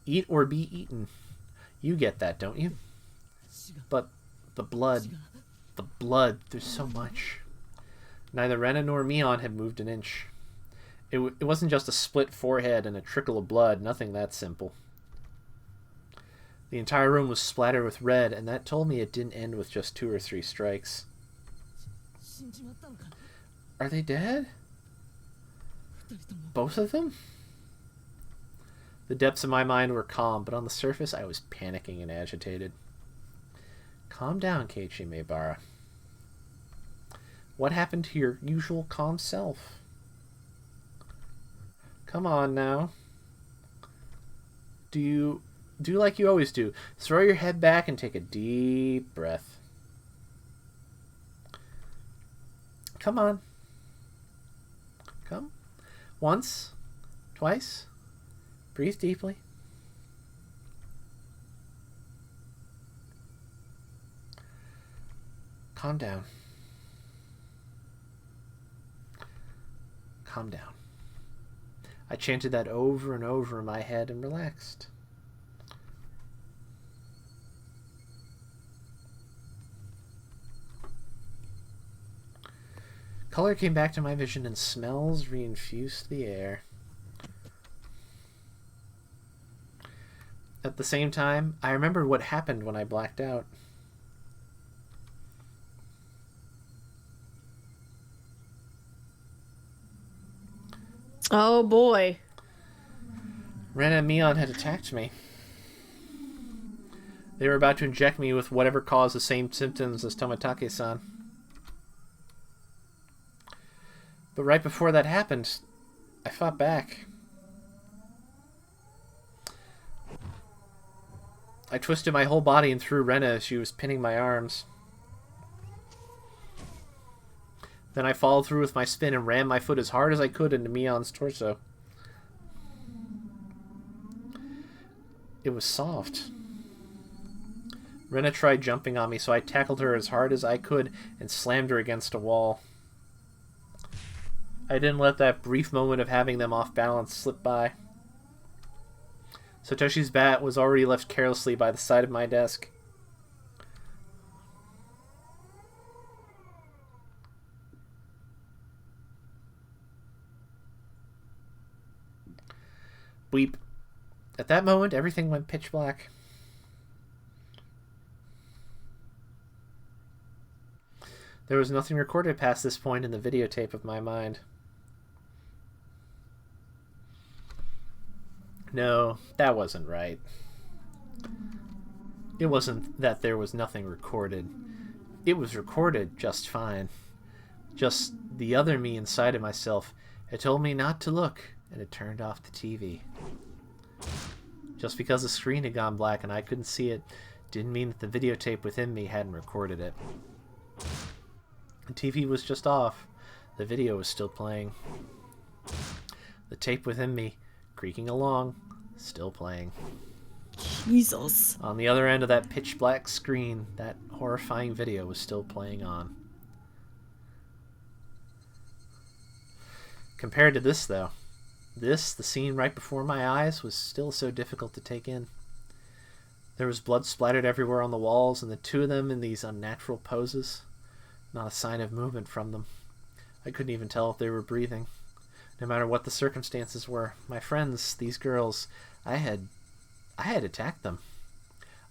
Eat or be eaten. You get that, don't you? But the blood, there's so much. Neither Rena nor Mion had moved an inch. It wasn't just a split forehead and a trickle of blood, nothing that simple. The entire room was splattered with red, and that told me it didn't end with just 2 or 3 strikes. Are they dead? Both of them? The depths of my mind were calm, but on the surface I was panicking and agitated. Calm down, Keiichi Maebara. What happened to your usual calm self? Come on now. Do like you always do. Throw your head back and take a deep breath. Come on. Come. Once. Twice. Breathe deeply. Calm down. Calm down. I chanted that over and over in my head and relaxed. Color came back to my vision and smells reinfused the air. At the same time, I remembered what happened when I blacked out. Oh boy. Rena and Mion had attacked me. They were about to inject me with whatever caused the same symptoms as Tomitake-san. But right before that happened, I fought back. I twisted my whole body and threw Rena as she was pinning my arms. Then I followed through with my spin and rammed my foot as hard as I could into Mion's torso. It was soft. Rena tried jumping on me, so I tackled her as hard as I could and slammed her against a wall. I didn't let that brief moment of having them off balance slip by. Satoshi's bat was already left carelessly by the side of my desk. Weep. At that moment, everything went pitch black. There was nothing recorded past this point in the videotape of my mind. No, that wasn't right. It wasn't that there was nothing recorded. It was recorded just fine. Just the other me inside of myself had told me not to look, and had turned off the TV. Just because the screen had gone black and I couldn't see it didn't mean that the videotape within me hadn't recorded it. The TV was just off. The video was still playing. The tape within me, creaking along, still playing. Jesus. On the other end of that pitch black screen, that horrifying video was still playing on. Compared to this, though, the scene right before my eyes, was still so difficult to take in. There was blood splattered everywhere on the walls, and the two of them in these unnatural poses. Not a sign of movement from them. I couldn't even tell if they were breathing. No matter what the circumstances were, my friends, these girls, I had attacked them.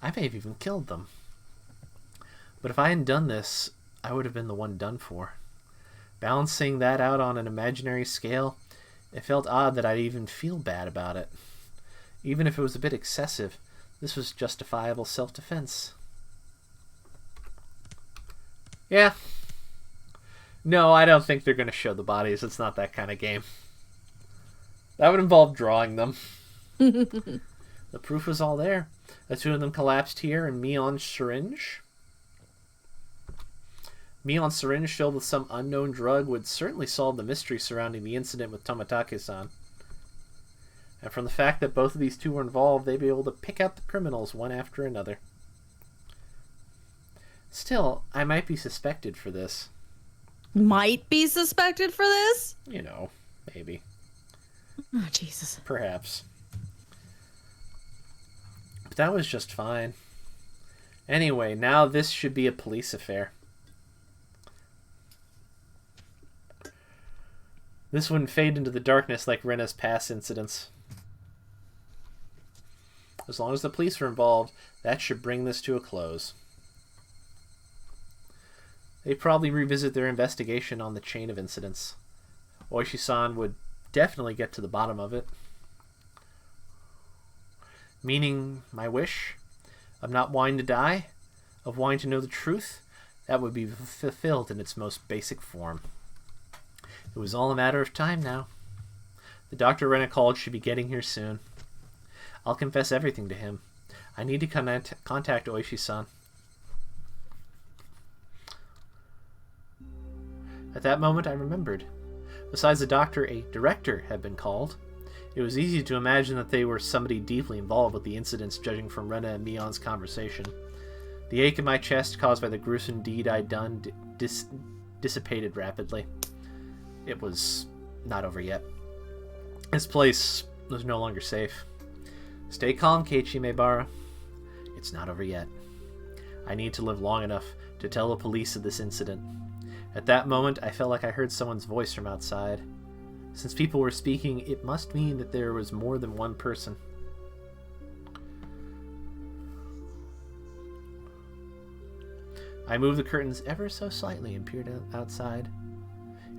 I may have even killed them. But if I hadn't done this, I would have been the one done for. Balancing that out on an imaginary scale, it felt odd that I'd even feel bad about it. Even if it was a bit excessive, this was justifiable self-defense. Yeah. No, I don't think they're going to show the bodies. It's not that kind of game. That would involve drawing them. The proof was all there. The two of them collapsed here, and Mion's syringe. Mion's syringe filled with some unknown drug would certainly solve the mystery surrounding the incident with Tomitake-san. And from the fact that both of these two were involved, they'd be able to pick out the criminals one after another. Still, I might be suspected for this. Might be suspected for this? You know, maybe. Oh, Jesus. Perhaps. But that was just fine. Anyway, now this should be a police affair. This wouldn't fade into the darkness like Rena's past incidents. As long as the police are involved, that should bring this to a close. They'd probably revisit their investigation on the chain of incidents. Oishi-san would definitely get to the bottom of it. Meaning, my wish of not wanting to die, of wanting to know the truth, that would be fulfilled in its most basic form. It was all a matter of time now. The doctor Rena called should be getting here soon. I'll confess everything to him. I need to contact Oishi-san. At that moment, I remembered. Besides the doctor, a director had been called. It was easy to imagine that they were somebody deeply involved with the incidents, judging from Rena and Mion's conversation. The ache in my chest caused by the gruesome deed I'd done dissipated rapidly. It was not over yet. This place was no longer safe. Stay calm, Keiichi Maebara. It's not over yet. I need to live long enough to tell the police of this incident. At that moment, I felt like I heard someone's voice from outside. Since people were speaking, it must mean that there was more than one person. I moved the curtains ever so slightly and peered outside.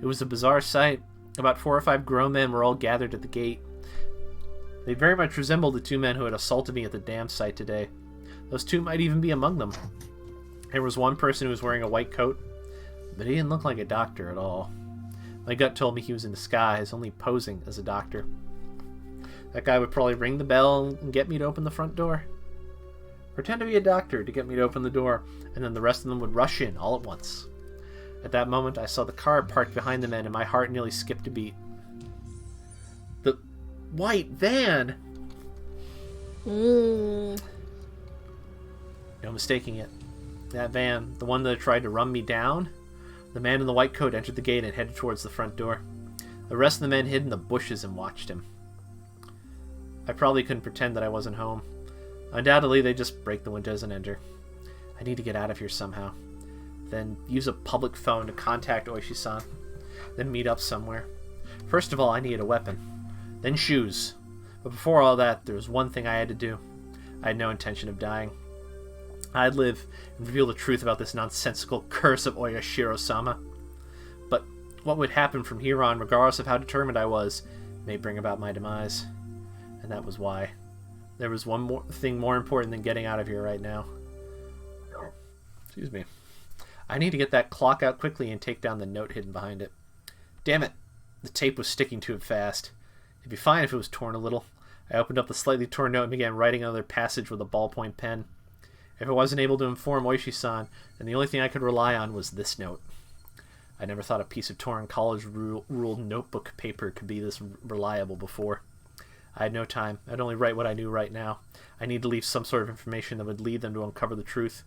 It was a bizarre sight. About 4 or 5 grown men were all gathered at the gate. They very much resembled the 2 men who had assaulted me at the dam site today. Those 2 might even be among them. There was one person who was wearing a white coat, but he didn't look like a doctor at all. My gut told me he was in disguise, only posing as a doctor. That guy would probably ring the bell and get me to open the front door. Pretend to be a doctor to get me to open the door, and then the rest of them would rush in all at once. At that moment, I saw the car parked behind the men, and my heart nearly skipped a beat. The white van! No mistaking it. That van, the one that tried to run me down, the man in the white coat entered the gate and headed towards the front door. The rest of the men hid in the bushes and watched him. I probably couldn't pretend that I wasn't home. Undoubtedly, they'd just break the windows and enter. I need to get out of here somehow. Then use a public phone to contact Oishi-san. Then meet up somewhere. First of all, I needed a weapon. Then shoes. But before all that, there was one thing I had to do. I had no intention of dying. I'd live and reveal the truth about this nonsensical curse of Oyashiro-sama. But what would happen from here on, regardless of how determined I was, may bring about my demise. And that was why. There was one more thing more important than getting out of here right now. Excuse me. I need to get that clock out quickly and take down the note hidden behind it. Damn it. The tape was sticking to it fast. It'd be fine if it was torn a little. I opened up the slightly torn note and began writing another passage with a ballpoint pen. If I wasn't able to inform Oishi-san, then the only thing I could rely on was this note. I never thought a piece of torn college-ruled notebook paper could be this reliable before. I had no time. I'd only write what I knew right now. I need to leave some sort of information that would lead them to uncover the truth.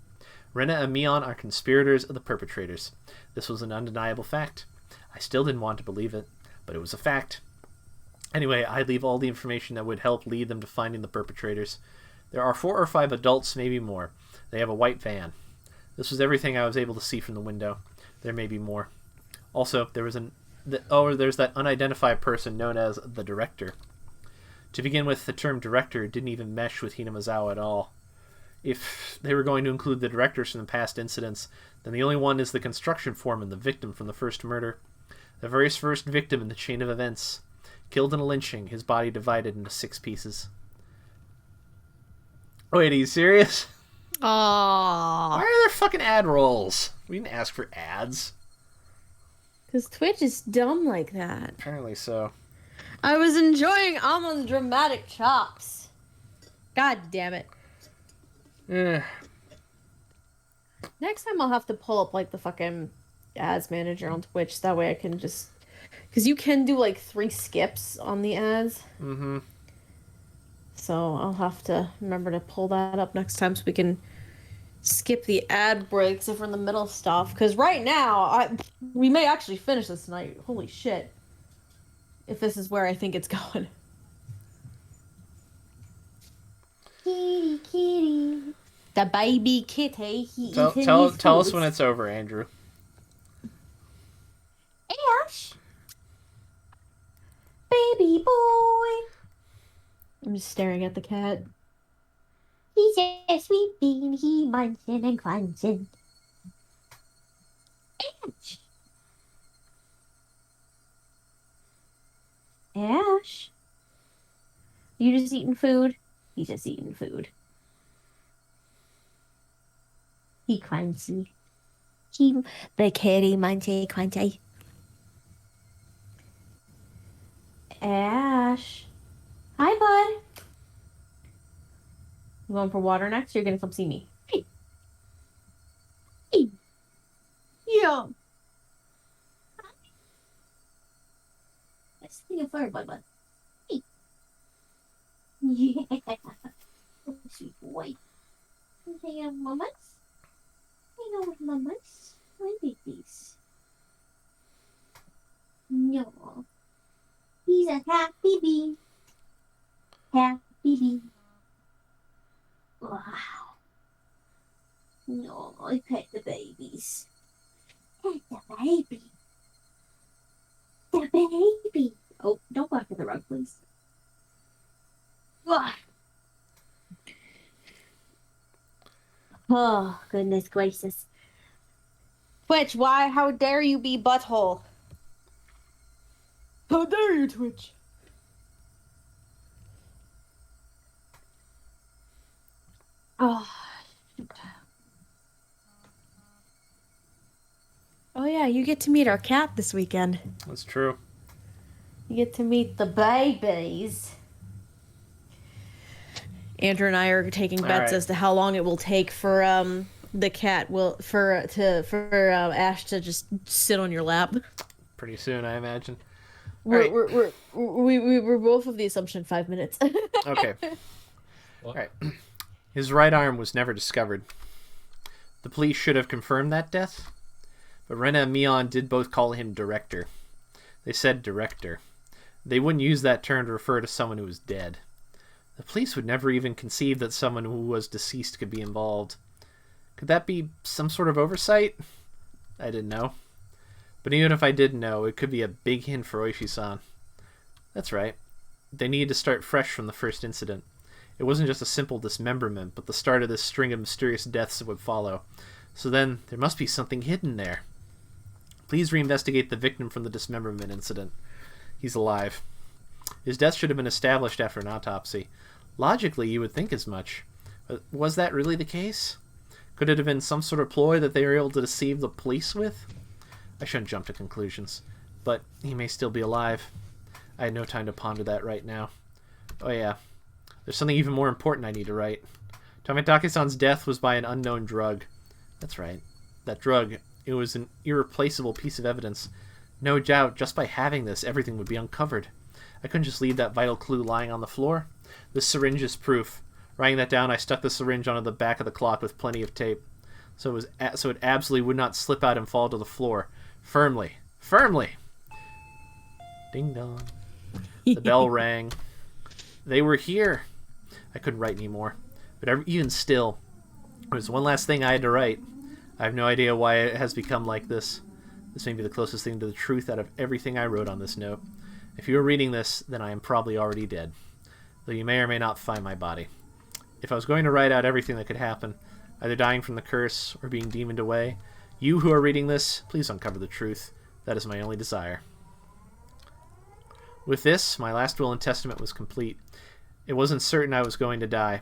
Rena and Mion are conspirators of the perpetrators. This was an undeniable fact. I still didn't want to believe it, but it was a fact. Anyway, I'd leave all the information that would help lead them to finding the perpetrators. There are 4 or 5 adults, maybe more. They have a white van. This was everything I was able to see from the window. There may be more. Also, there's that unidentified person known as the director. To begin with, the term director didn't even mesh with Hinamizawa at all. If they were going to include the directors from the past incidents, then the only one is the construction foreman, the victim from the first murder. The very first victim in the chain of events. Killed in a lynching, his body divided into 6 pieces. Wait, are you serious? Aww. Why are there fucking ad rolls? We didn't ask for ads. Because Twitch is dumb like that. Apparently so. I was enjoying Amon's dramatic chops. God damn it. Next time I'll have to pull up like the fucking ads manager on Twitch. That way I can just... Because you can do like 3 skips on the ads. Mm-hmm. So I'll have to remember to pull that up next time so we can skip the ad breaks if we're in the middle of stuff. Because right now, we may actually finish this tonight. Holy shit. If this is where I think it's going. Kitty, kitty. The baby kitty. Tell us when it's over, Andrew. Ash. Baby boy. I'm just staring at the cat. He's a sweet bean, he munching and crunching. Ash. Ash. You just eating food? He's just eating food. He crunchy. The kitty munchy crunchy. Ash. Hi, bud. You going for water next, or you're gonna come see me? Hey. Hey. Yeah. Let's see a fur, bud. Hey. Yeah. Oh, sweet boy. Hang on, mamas. Hang on with mamas. My babies. No. He's a happy bee. Happy bee. Wow. No, I pet the babies. Pet the baby. The baby. Oh, don't go after the rug, please. Ugh. Oh, goodness gracious. Twitch, why? How dare you be butthole? How dare you, Twitch? Oh, shoot. Oh yeah, you get to meet our cat this weekend. That's true. You get to meet the babies. Andrew and I are taking All bets right. as to how long it will take for the cat will for Ash to just sit on your lap. Pretty soon, I imagine. We're right. we're both of the assumption 5 minutes. Okay. All right. His right arm was never discovered. The police should have confirmed that death, but Rena and Mion did both call him director. They said director. They wouldn't use that term to refer to someone who was dead. The police would never even conceive that someone who was deceased could be involved. Could that be some sort of oversight? I didn't know. But even if I did know, it could be a big hint for Oishi-san. That's right. They needed to start fresh from the first incident. It wasn't just a simple dismemberment, but the start of this string of mysterious deaths that would follow. So then, there must be something hidden there. Please reinvestigate the victim from the dismemberment incident. He's alive. His death should have been established after an autopsy. Logically, you would think as much. But was that really the case? Could it have been some sort of ploy that they were able to deceive the police with? I shouldn't jump to conclusions, but he may still be alive. I had no time to ponder that right now. Oh yeah, there's something even more important I need to write. Tomitake-san's death was by an unknown drug. That's right. That drug, it was an irreplaceable piece of evidence. No doubt, just by having this, everything would be uncovered. I couldn't just leave that vital clue lying on the floor. This syringe is proof. Writing that down, I stuck the syringe onto the back of the clock with plenty of tape, so it absolutely would not slip out and fall to the floor. Firmly. Firmly! Ding dong. The bell rang. They were here. I couldn't write anymore. But even still, there was one last thing I had to write. I have no idea why it has become like this. This may be the closest thing to the truth out of everything I wrote on this note. If you are reading this, then I am probably already dead, though you may or may not find my body. If I was going to write out everything that could happen, either dying from the curse or being demoned away, you who are reading this, please uncover the truth. That is my only desire. With this, my last will and testament was complete. It wasn't certain I was going to die,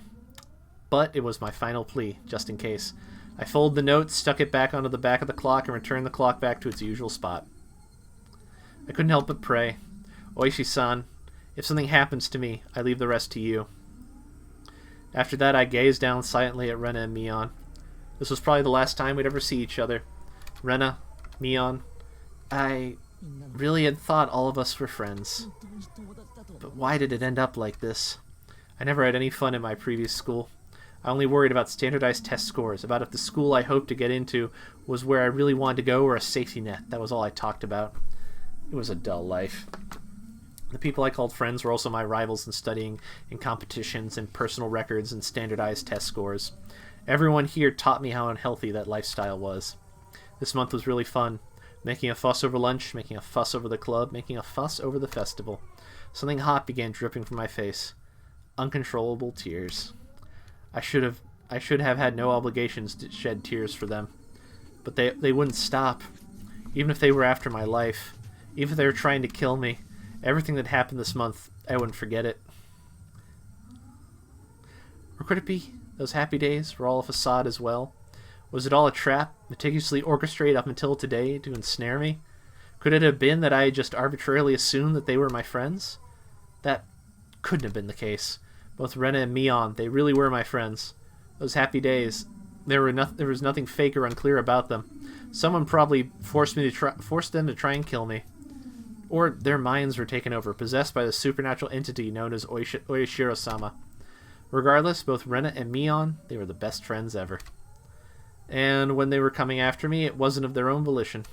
but it was my final plea, just in case. I folded the note, stuck it back onto the back of the clock, and returned the clock back to its usual spot. I couldn't help but pray. Oishi-san, if something happens to me, I leave the rest to you. After that, I gazed down silently at Rena and Mion. This was probably the last time we'd ever see each other. Rena, Mion, I really had thought all of us were friends. But why did it end up like this? I never had any fun in my previous school. I only worried about standardized test scores, about if the school I hoped to get into was where I really wanted to go or a safety net. That was all I talked about. It was a dull life. The people I called friends were also my rivals in studying, in competitions, in personal records, and standardized test scores. Everyone here taught me how unhealthy that lifestyle was. This month was really fun. Making a fuss over lunch, making a fuss over the club, making a fuss over the festival. Something hot began dripping from my face. Uncontrollable tears. I should have had no obligations to shed tears for them. But they wouldn't stop. Even if they were after my life. Even if they were trying to kill me. Everything that happened this month, I wouldn't forget it. Or could it be those happy days were all a facade as well? Was it all a trap, meticulously orchestrated up until today to ensnare me? Could it have been that I had just arbitrarily assumed that they were my friends? That couldn't have been the case. Both Rena and Mion, they really were my friends. Those happy days, there was nothing fake or unclear about them. Someone probably forced them to try and kill me. Or their minds were taken over, possessed by the supernatural entity known as Oishiro-sama. Regardless, both Rena and Mion, they were the best friends ever. And when they were coming after me, it wasn't of their own volition.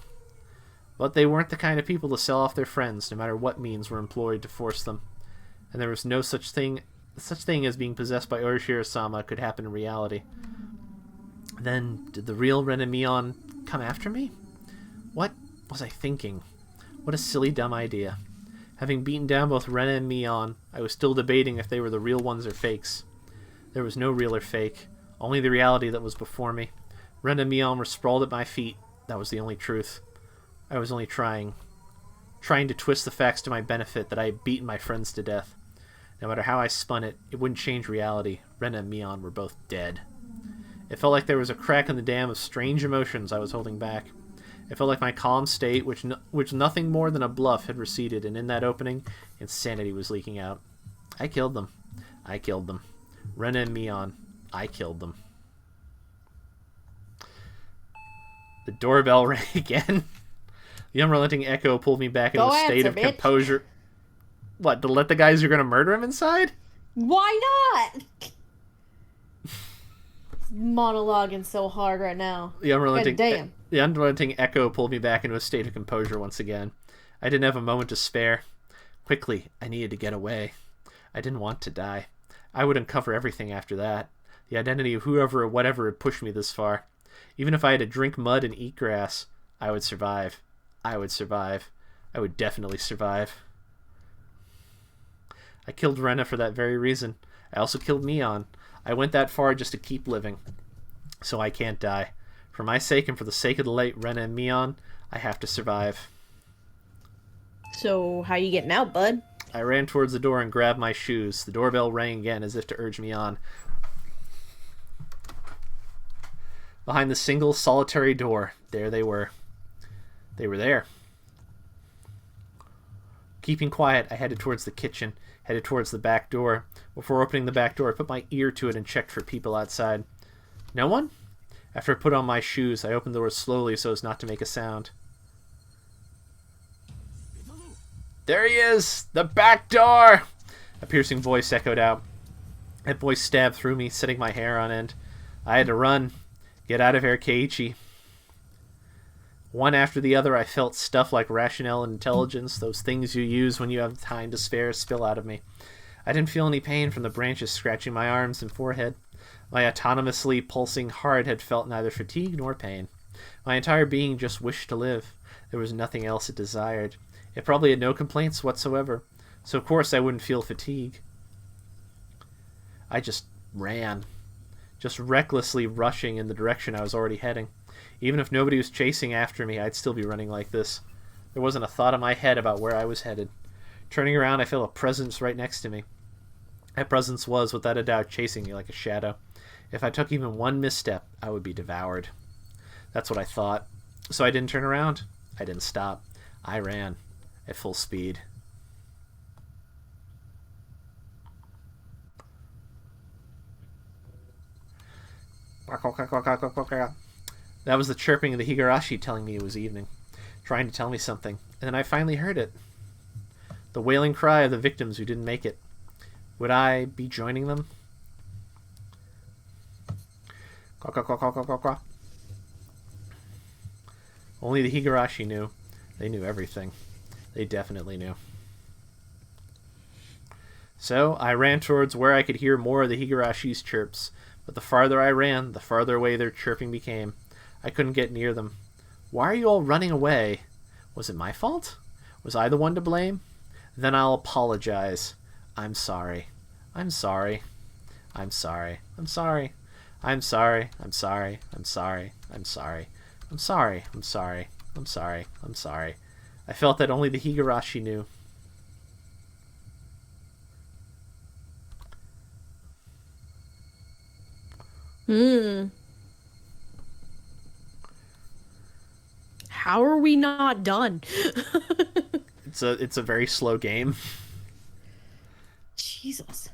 But they weren't the kind of people to sell off their friends, no matter what means were employed to force them. And there was no such thing as being possessed by Oishiro-sama could happen in reality. Then, did the real Ren and Mion come after me? What was I thinking? What a silly, dumb idea. Having beaten down both Rena and Mion, I was still debating if they were the real ones or fakes. There was no real or fake, only the reality that was before me. Rena and Mion were sprawled at my feet. That was the only truth. I was only trying trying to twist the facts to my benefit that I had beaten my friends to death. No matter how I spun it, it wouldn't change reality. Rena and Mion were both dead. It felt like there was a crack in the dam of strange emotions I was holding back. It felt like my calm state, which nothing more than a bluff, had receded, and in that opening, insanity was leaking out. I killed them. I killed them. Rena and Mion. I killed them. The doorbell rang again. The unrelenting echo pulled me back into a state of composure. What, to let the guys who are going to murder him inside? Why not? Monologuing so hard right now. The unrelenting, damn. The unrelenting echo pulled me back into a state of composure once again. I didn't have a moment to spare. Quickly, I needed to get away. I didn't want to die. I would uncover everything after that. The identity of whoever or whatever had pushed me this far. Even if I had to drink mud and eat grass, I would survive. I would survive. I would definitely survive. I killed Rena for that very reason. I also killed Mion. I went that far just to keep living. So I can't die. For my sake and for the sake of the late Rena and Mion, I have to survive. So, how you getting out, bud? I ran towards the door and grabbed my shoes. The doorbell rang again as if to urge me on. Behind the single, solitary door, there they were. They were there. Keeping quiet, I headed towards the kitchen, headed towards the back door. Before opening the back door, I put my ear to it and checked for people outside. No one? After I put on my shoes, I opened the door slowly so as not to make a sound. There he is! The back door! A piercing voice echoed out. That voice stabbed through me, setting my hair on end. I had to run. Get out of here, Keiichi. One after the other, I felt stuff like rationale and intelligence, those things you use when you have time to spare, spill out of me. I didn't feel any pain from the branches scratching my arms and forehead. My autonomously pulsing heart had felt neither fatigue nor pain. My entire being just wished to live. There was nothing else it desired. It probably had no complaints whatsoever, so of course I wouldn't feel fatigue. I just ran, just recklessly rushing in the direction I was already heading. Even if nobody was chasing after me, I'd still be running like this. There wasn't a thought in my head about where I was headed. Turning around, I felt a presence right next to me. That presence was, without a doubt, chasing me like a shadow. If I took even one misstep, I would be devoured. That's what I thought. So I didn't turn around. I didn't stop. I ran at full speed. That was the chirping of the Higurashi telling me it was evening, trying to tell me something, and then I finally heard it. The wailing cry of the victims who didn't make it. Would I be joining them? Only the Higurashi knew. They knew everything. They definitely knew. So I ran towards where I could hear more of the Higurashi's chirps, but the farther I ran, the farther away their chirping became. I couldn't get near them. Why are you all running away? Was it my fault? Was I the one to blame? Then I'll apologize. I'm sorry. I'm sorry. I'm sorry. I'm sorry. I'm sorry. I'm sorry. I'm sorry. I'm sorry. I'm sorry. I'm sorry. I'm sorry. I'm sorry. I felt that only the Higurashi knew. How are we not done? It's a very slow game. Jesus.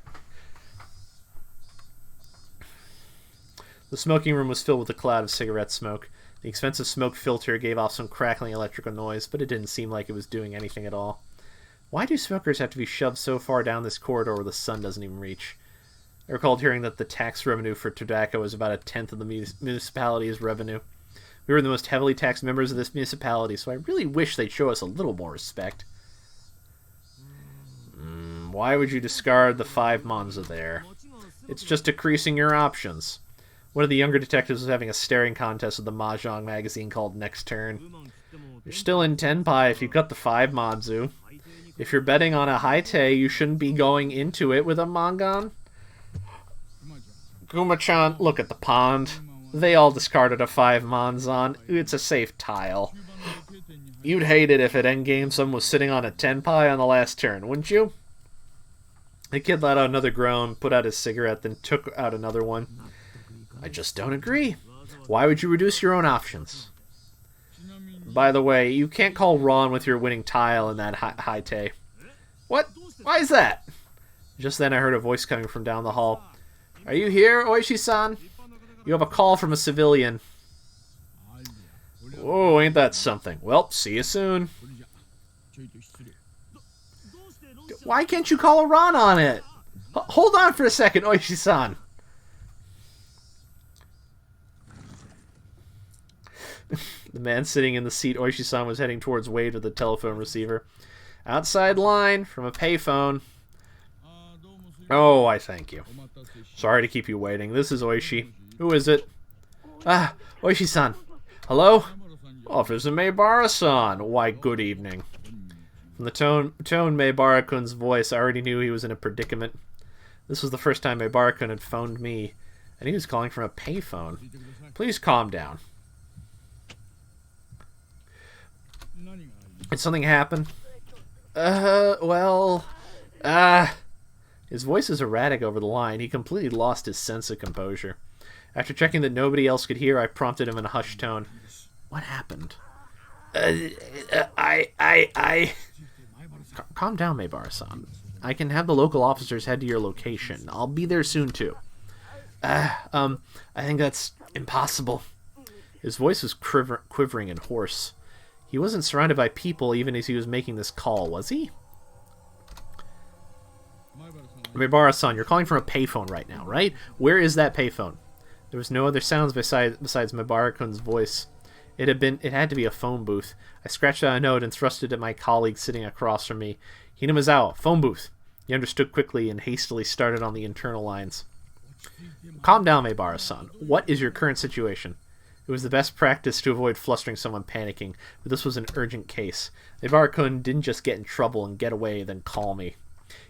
The smoking room was filled with a cloud of cigarette smoke. The expensive smoke filter gave off some crackling electrical noise, but it didn't seem like it was doing anything at all. Why do smokers have to be shoved so far down this corridor where the sun doesn't even reach? I recalled hearing that the tax revenue for tobacco was about 1/10 of the municipality's revenue. We were the most heavily taxed members of this municipality, so I really wish they'd show us a little more respect. Why would you discard the 5 monza there? It's just decreasing your options. One of the younger detectives was having a staring contest with the mahjong magazine called Next Turn. You're still in Tenpai if you cut the 5 manzu. If you're betting on a Haite, you shouldn't be going into it with a mangan. Guma-chan, look at the pond. They all discarded a 5 manzan. It's a safe tile. You'd hate it if at endgame someone was sitting on a tenpai on the last turn, wouldn't you? The kid let out another groan, put out his cigarette, then took out another one. I just don't agree. Why would you reduce your own options? By the way, you can't call Ron with your winning tile in that high tay. What? Why is that? Just then I heard a voice coming from down the hall. Are you here, Oishi-san? You have a call from a civilian. Whoa, ain't that something? Well, see you soon. Why can't you call a Ron on it? Hold on for a second, Oishi-san. The man sitting in the seat Oishi-san was heading towards Wade with the telephone receiver. Outside line from a payphone. Oh, I thank you. Sorry to keep you waiting. This is Oishi. Who is it? Ah, Oishi-san. Hello? Officer Maebara-san. Why, good evening. From the tone Maebara-kun's voice, I already knew he was in a predicament. This was the first time Maebara-kun had phoned me, and he was calling from a payphone. Please calm down. Did something happen? His voice is erratic over the line. He completely lost his sense of composure. After checking that nobody else could hear, I prompted him in a hushed tone. What happened? Calm down, Maebara-san. I can have the local officers head to your location. I'll be there soon, too. I think that's impossible. His voice was quivering and hoarse. He wasn't surrounded by people even as he was making this call, was he? Maebara-san, you're calling from a payphone right now, right? Where is that payphone? There was no other sounds besides Maebara-kun's voice. It had to be a phone booth. I scratched out a note and thrust it at my colleague sitting across from me. Hinamizawa, phone booth. He understood quickly and hastily started on the internal lines. Calm down, Maebara-san. What is your current situation? It was the best practice to avoid flustering someone panicking, but this was an urgent case. Maebara-kun didn't just get in trouble and get away, then call me.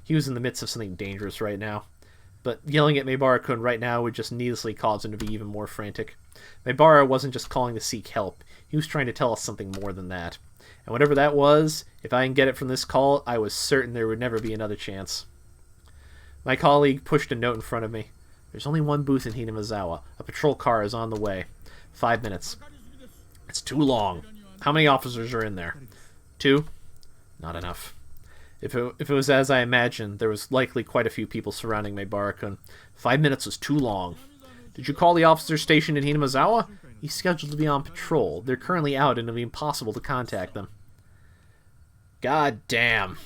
He was in the midst of something dangerous right now. But yelling at Maebara-kun right now would just needlessly cause him to be even more frantic. Maebara wasn't just calling to seek help. He was trying to tell us something more than that. And whatever that was, if I didn't get it from this call, I was certain there would never be another chance. My colleague pushed a note in front of me. There's only one booth in Hinamizawa. A patrol car is on the way. 5 minutes. It's too long. How many officers are in there? 2? Not enough. If it was as I imagined, there was likely quite a few people surrounding Maebara-kun. 5 minutes was too long. Did you call the officer stationed in Hinamizawa? He's scheduled to be on patrol. They're currently out and it'll be impossible to contact them. God damn.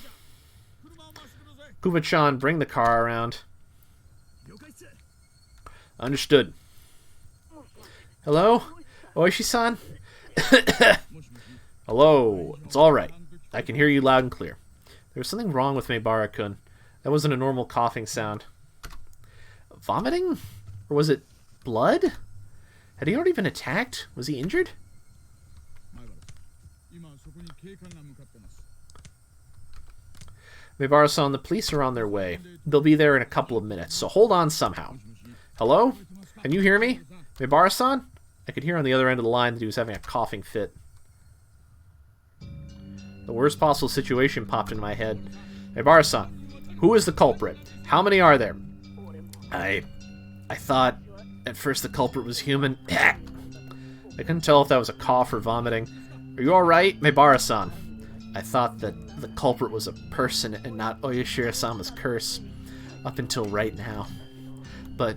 Kuba-chan, bring the car around. Understood. Hello? Oishi-san? Hello. It's alright. I can hear you loud and clear. There was something wrong with Maebara-kun. That wasn't a normal coughing sound. Vomiting? Or was it blood? Had he already been attacked? Was he injured? Maebara-san, the police are on their way. They'll be there in a couple of minutes, so hold on somehow. Hello? Can you hear me? Maebara-san? I could hear on the other end of the line that he was having a coughing fit. The worst possible situation popped into my head. Maebara-san, who is the culprit? How many are there? I thought at first the culprit was human. I couldn't tell if that was a cough or vomiting. Are you alright, Maebara-san? I thought that the culprit was a person and not Oyashiro-sama's curse. Up until right now. But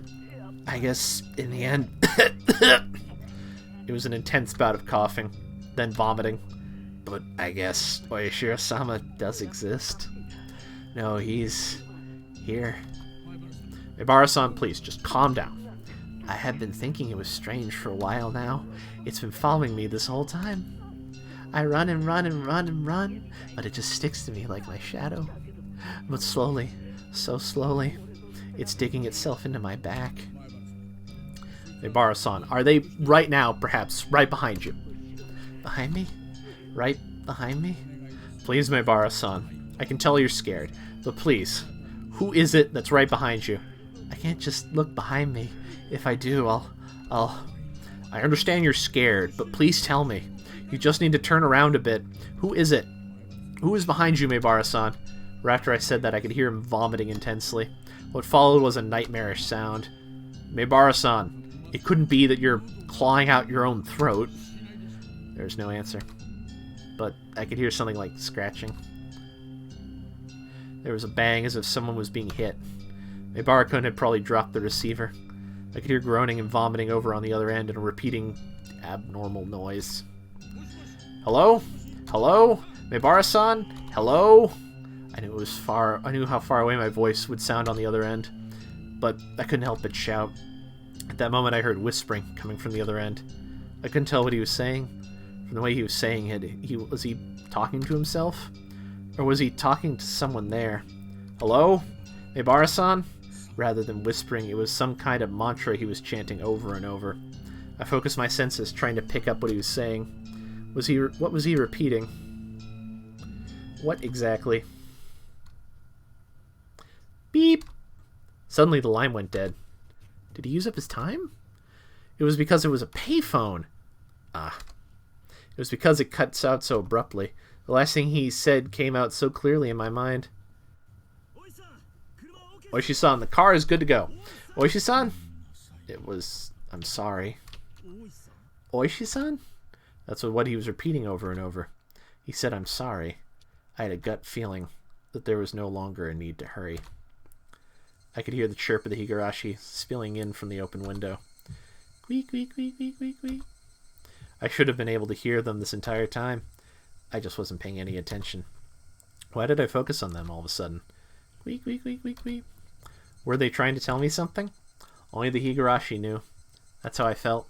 I guess in the end... It was an intense bout of coughing, then vomiting. But I guess Oyashiro-sama does exist. No, he's here. Maebara-san, please, just calm down. I have been thinking it was strange for a while now. It's been following me this whole time. I run and run and run and run, but it just sticks to me like my shadow. But slowly, so slowly, it's digging itself into my back. Maebara-san, are they right now, perhaps, right behind you? Behind me? Right behind me? Please, Maebara-san. I can tell you're scared, but please, who is it that's right behind you? I can't just look behind me. If I do, I understand you're scared, but please tell me. You just need to turn around a bit. Who is it? Who is behind you, Maebara-san? Right after I said that, I could hear him vomiting intensely. What followed was a nightmarish sound. Maebara-san, it couldn't be that you're clawing out your own throat. There's no answer. But I could hear something like scratching. There was a bang as if someone was being hit. Maebara-kun had probably dropped the receiver. I could hear groaning and vomiting over on the other end and a repeating abnormal noise. Hello? Hello? Maebara-san? Hello? I knew it was far. I knew how far away my voice would sound on the other end, but I couldn't help but shout. At that moment, I heard whispering coming from the other end. I couldn't tell what he was saying. From the way he was saying it, was he talking to himself? Or was he talking to someone there? Hello? Maebara-san? Rather than whispering, it was some kind of mantra he was chanting over and over. I focused my senses, trying to pick up what he was saying. What was he repeating? What exactly? Beep! Suddenly the line went dead. Did he use up his time? It was because it was a payphone. Ah. It was because it cuts out so abruptly. The last thing he said came out so clearly in my mind. Oishi-san, the car is good to go. Oishi-san? It was... I'm sorry. Oishi-san? That's what he was repeating over and over. He said, I'm sorry. I had a gut feeling that there was no longer a need to hurry. I could hear the chirp of the Higurashi spilling in from the open window. Queak, queak, queak, queak, queak, queak. I should have been able to hear them this entire time. I just wasn't paying any attention. Why did I focus on them all of a sudden? Queak, queak, queak, queak, queak. Were they trying to tell me something? Only the Higurashi knew. That's how I felt.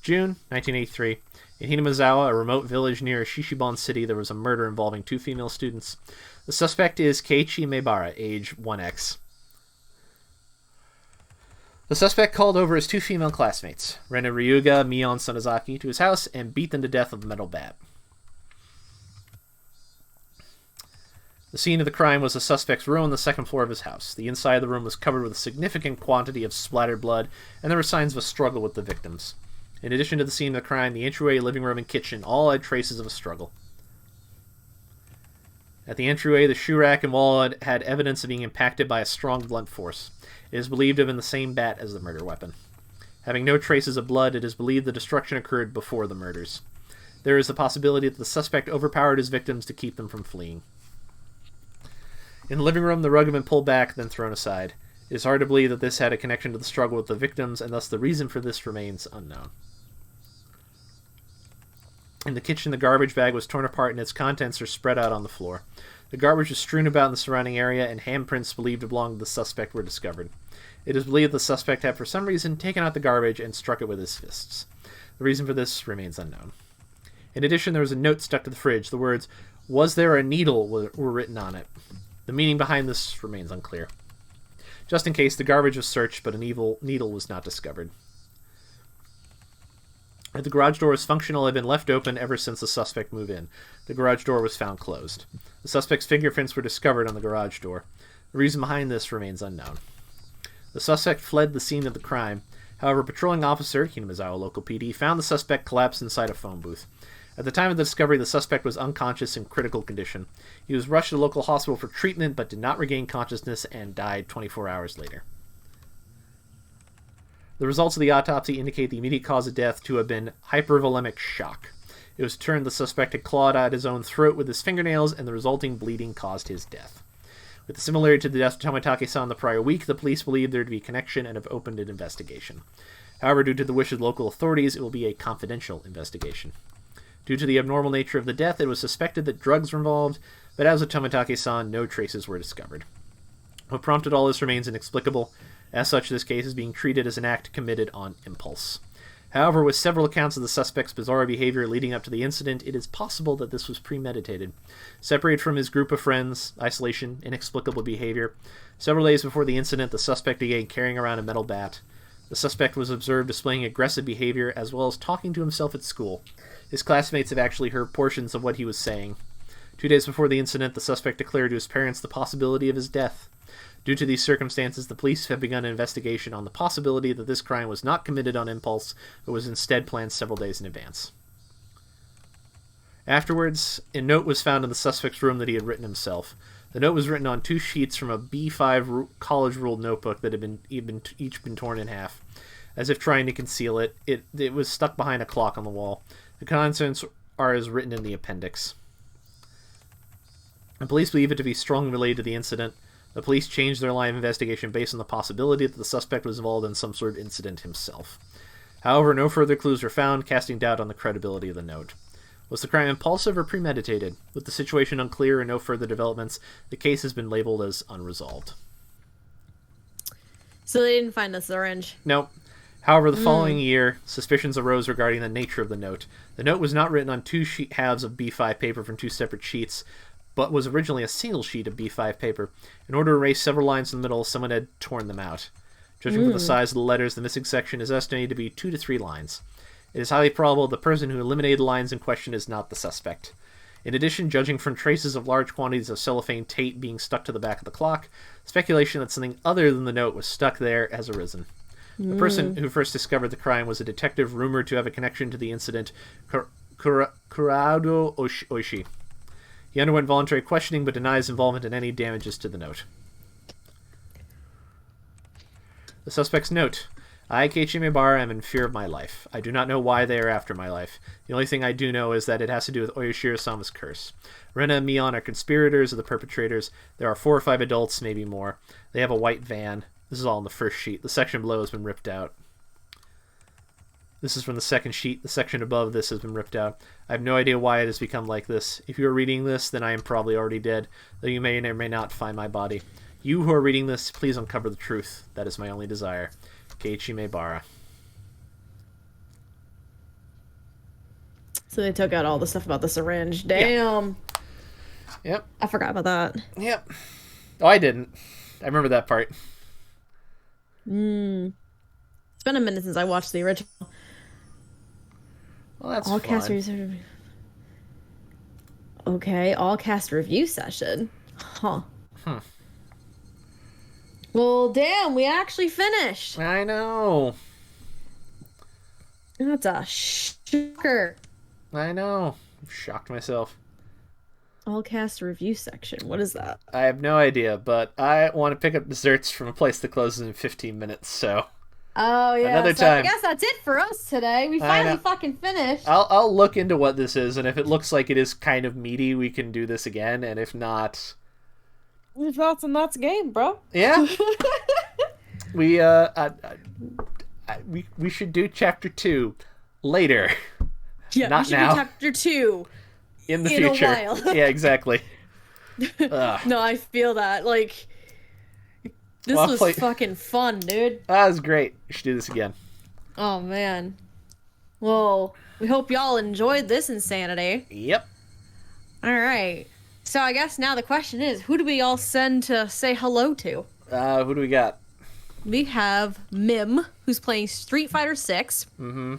June 1983. In Hinamazawa, a remote village near Shishiban City, there was a murder involving 2 female students. The suspect is Keiichi Maebara, age 1X. The suspect called over his 2 female classmates, Rena Ryuga, Mion Sonozaki, to his house and beat them to death with a metal bat. The scene of the crime was the suspect's room on the 2nd floor of his house. The inside of the room was covered with a significant quantity of splattered blood, and there were signs of a struggle with the victims. In addition to the scene of the crime, the entryway, living room, and kitchen all had traces of a struggle. At the entryway, the shoe rack and wall had evidence of being impacted by a strong blunt force. It is believed to have been the same bat as the murder weapon. Having no traces of blood, it is believed the destruction occurred before the murders. There is the possibility that the suspect overpowered his victims to keep them from fleeing. In the living room, the rug had been pulled back, then thrown aside. It is hard to believe that this had a connection to the struggle with the victims, and thus the reason for this remains unknown. In the kitchen, the garbage bag was torn apart and its contents are spread out on the floor. The garbage was strewn about in the surrounding area, and handprints believed to belong to the suspect were discovered. It is believed the suspect had, for some reason, taken out the garbage and struck it with his fists. The reason for this remains unknown. In addition, there was a note stuck to the fridge. The words, "Was there a needle?" were written on it. The meaning behind this remains unclear. Just in case, the garbage was searched, but a needle was not discovered. If the garage door was functional, it had been left open ever since the suspect moved in. The garage door was found closed. The suspect's fingerprints were discovered on the garage door. The reason behind this remains unknown. The suspect fled the scene of the crime. However, a patrolling officer, Hinamazawa Local PD, found the suspect collapsed inside a phone booth. At the time of the discovery, the suspect was unconscious in critical condition. He was rushed to the local hospital for treatment, but did not regain consciousness and died 24 hours later. The results of the autopsy indicate the immediate cause of death to have been hypervolemic shock. It was determined the suspect had clawed out his own throat with his fingernails, and the resulting bleeding caused his death. With the similarity to the death of Tomitake-san the prior week, the police believe there to be a connection and have opened an investigation. However, due to the wish of local authorities, it will be a confidential investigation. Due to the abnormal nature of the death, it was suspected that drugs were involved, but as with Tomitake-san, no traces were discovered. What prompted all this remains inexplicable. As such, this case is being treated as an act committed on impulse. However, with several accounts of the suspect's bizarre behavior leading up to the incident, it is possible that this was premeditated. Separated from his group of friends, isolation, inexplicable behavior. Several days before the incident, the suspect began carrying around a metal bat. The suspect was observed displaying aggressive behavior as well as talking to himself at school. His classmates have actually heard portions of what he was saying. 2 days before the incident, the suspect declared to his parents the possibility of his death. Due to these circumstances, the police have begun an investigation on the possibility that this crime was not committed on impulse, but was instead planned several days in advance. Afterwards, a note was found in the suspect's room that he had written himself. The note was written on 2 sheets from a B5 college-ruled notebook that had each been torn in half. As if trying to conceal it, it was stuck behind a clock on the wall. The contents are as written in the appendix. The police believe it to be strongly related to the incident. The police changed their line of investigation based on the possibility that the suspect was involved in some sort of incident himself. However, no further clues were found, casting doubt on the credibility of the note. Was the crime impulsive or premeditated? With the situation unclear and no further developments, the case has been labeled as unresolved. So they didn't find the syringe? Nope. However, the following year, suspicions arose regarding the nature of the note. The note was not written on 2 halves of B5 paper from 2 separate sheets, but was originally a single sheet of B5 paper. In order to erase several lines in the middle, someone had torn them out. Judging from the size of the letters, the missing section is estimated to be 2 to 3 lines. It is highly probable the person who eliminated the lines in question is not the suspect. In addition, judging from traces of large quantities of cellophane tape being stuck to the back of the clock, speculation that something other than the note was stuck there has arisen. The person who first discovered the crime was a detective rumored to have a connection to the incident, Kurado Oishi. He underwent voluntary questioning but denies involvement in any damages to the note. The suspect's note. I, Keiichi Maebara, am in fear of my life. I do not know why they are after my life. The only thing I do know is that it has to do with Oyashiro-sama's curse. Rena and Mion are conspirators of the perpetrators. There are 4 or 5 adults, maybe more. They have a white van. This is all in the first sheet. The section below has been ripped out. This is from the second sheet. The section above this has been ripped out. I have no idea why it has become like this. If you are reading this, then I am probably already dead, though you may or may not find my body. You who are reading this, please uncover the truth. That is my only desire. Keiichi Maebara. So they took out all the stuff about the syringe. Damn. Yep. I forgot about that. Yep. Oh, I didn't. I remember that part. It's been a minute since I watched the original. Well, that's all fun. cast review. Okay, all cast review session. Huh. Well, damn, we actually finished. I know. That's a shocker. I know. I'm shocked myself. All cast review section. What is that? I have no idea, but I want to pick up desserts from a place that closes in 15 minutes, so... Oh, yeah. Another so time. I guess that's it for us today. We finally fucking finished. I'll look into what this is, and if it looks like it is kind of meaty, we can do this again, and if not... If that's a nuts game, bro. Yeah. we should do chapter 2 later. Yeah, not we should now. do chapter 2 in the future. A while. Yeah, exactly. No, I feel that. Like, this was fucking fun, dude. That was great. We should do this again. Oh, man. Well, we hope y'all enjoyed this insanity. Yep. All right. So I guess now the question is, who do we all send to say hello to? Who do we got? We have Mim, who's playing Street Fighter 6. Mm-hmm.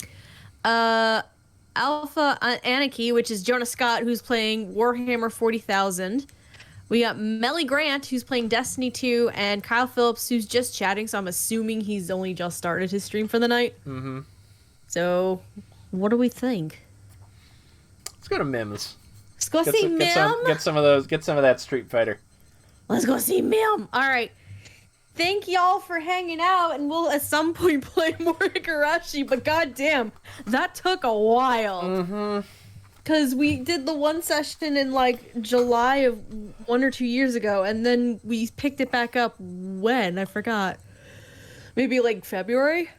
Alpha Anarchy, which is Jonah Scott, who's playing Warhammer 40,000. We got Melly Grant, who's playing Destiny 2, and Kyle Phillips, who's just chatting, so I'm assuming he's only just started his stream for the night. Mm-hmm. So, what do we think? Let's go to Mims. Let's go see Mim. Get some of that Street Fighter. Let's go see Mim. All right. Thank y'all for hanging out, and we'll at some point play more Higurashi, but goddamn, that took a while. Mm-hmm. Because we did the one session in, like, July of 1 or 2 years ago, and then we picked it back up when? I forgot. Maybe, like, February?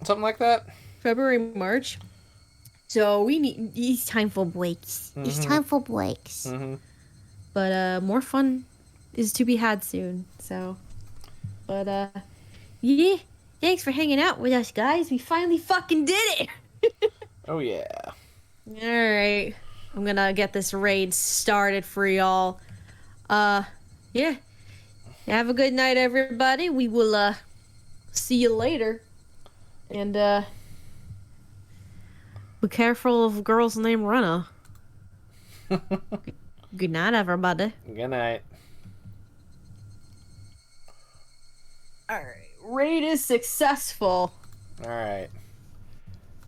Something like that? February, March. So it's time for breaks. Mm-hmm. It's time for breaks. Mm-hmm. But, more fun is to be had soon, so... But, yeah, thanks for hanging out with us, guys. We finally fucking did it! Oh, yeah. Alright. I'm gonna get this raid started for y'all. Yeah. Have a good night, everybody. We will, see you later. And, be careful of girls named Rena. Good night, everybody. Good night. All right. Raid is successful. All right.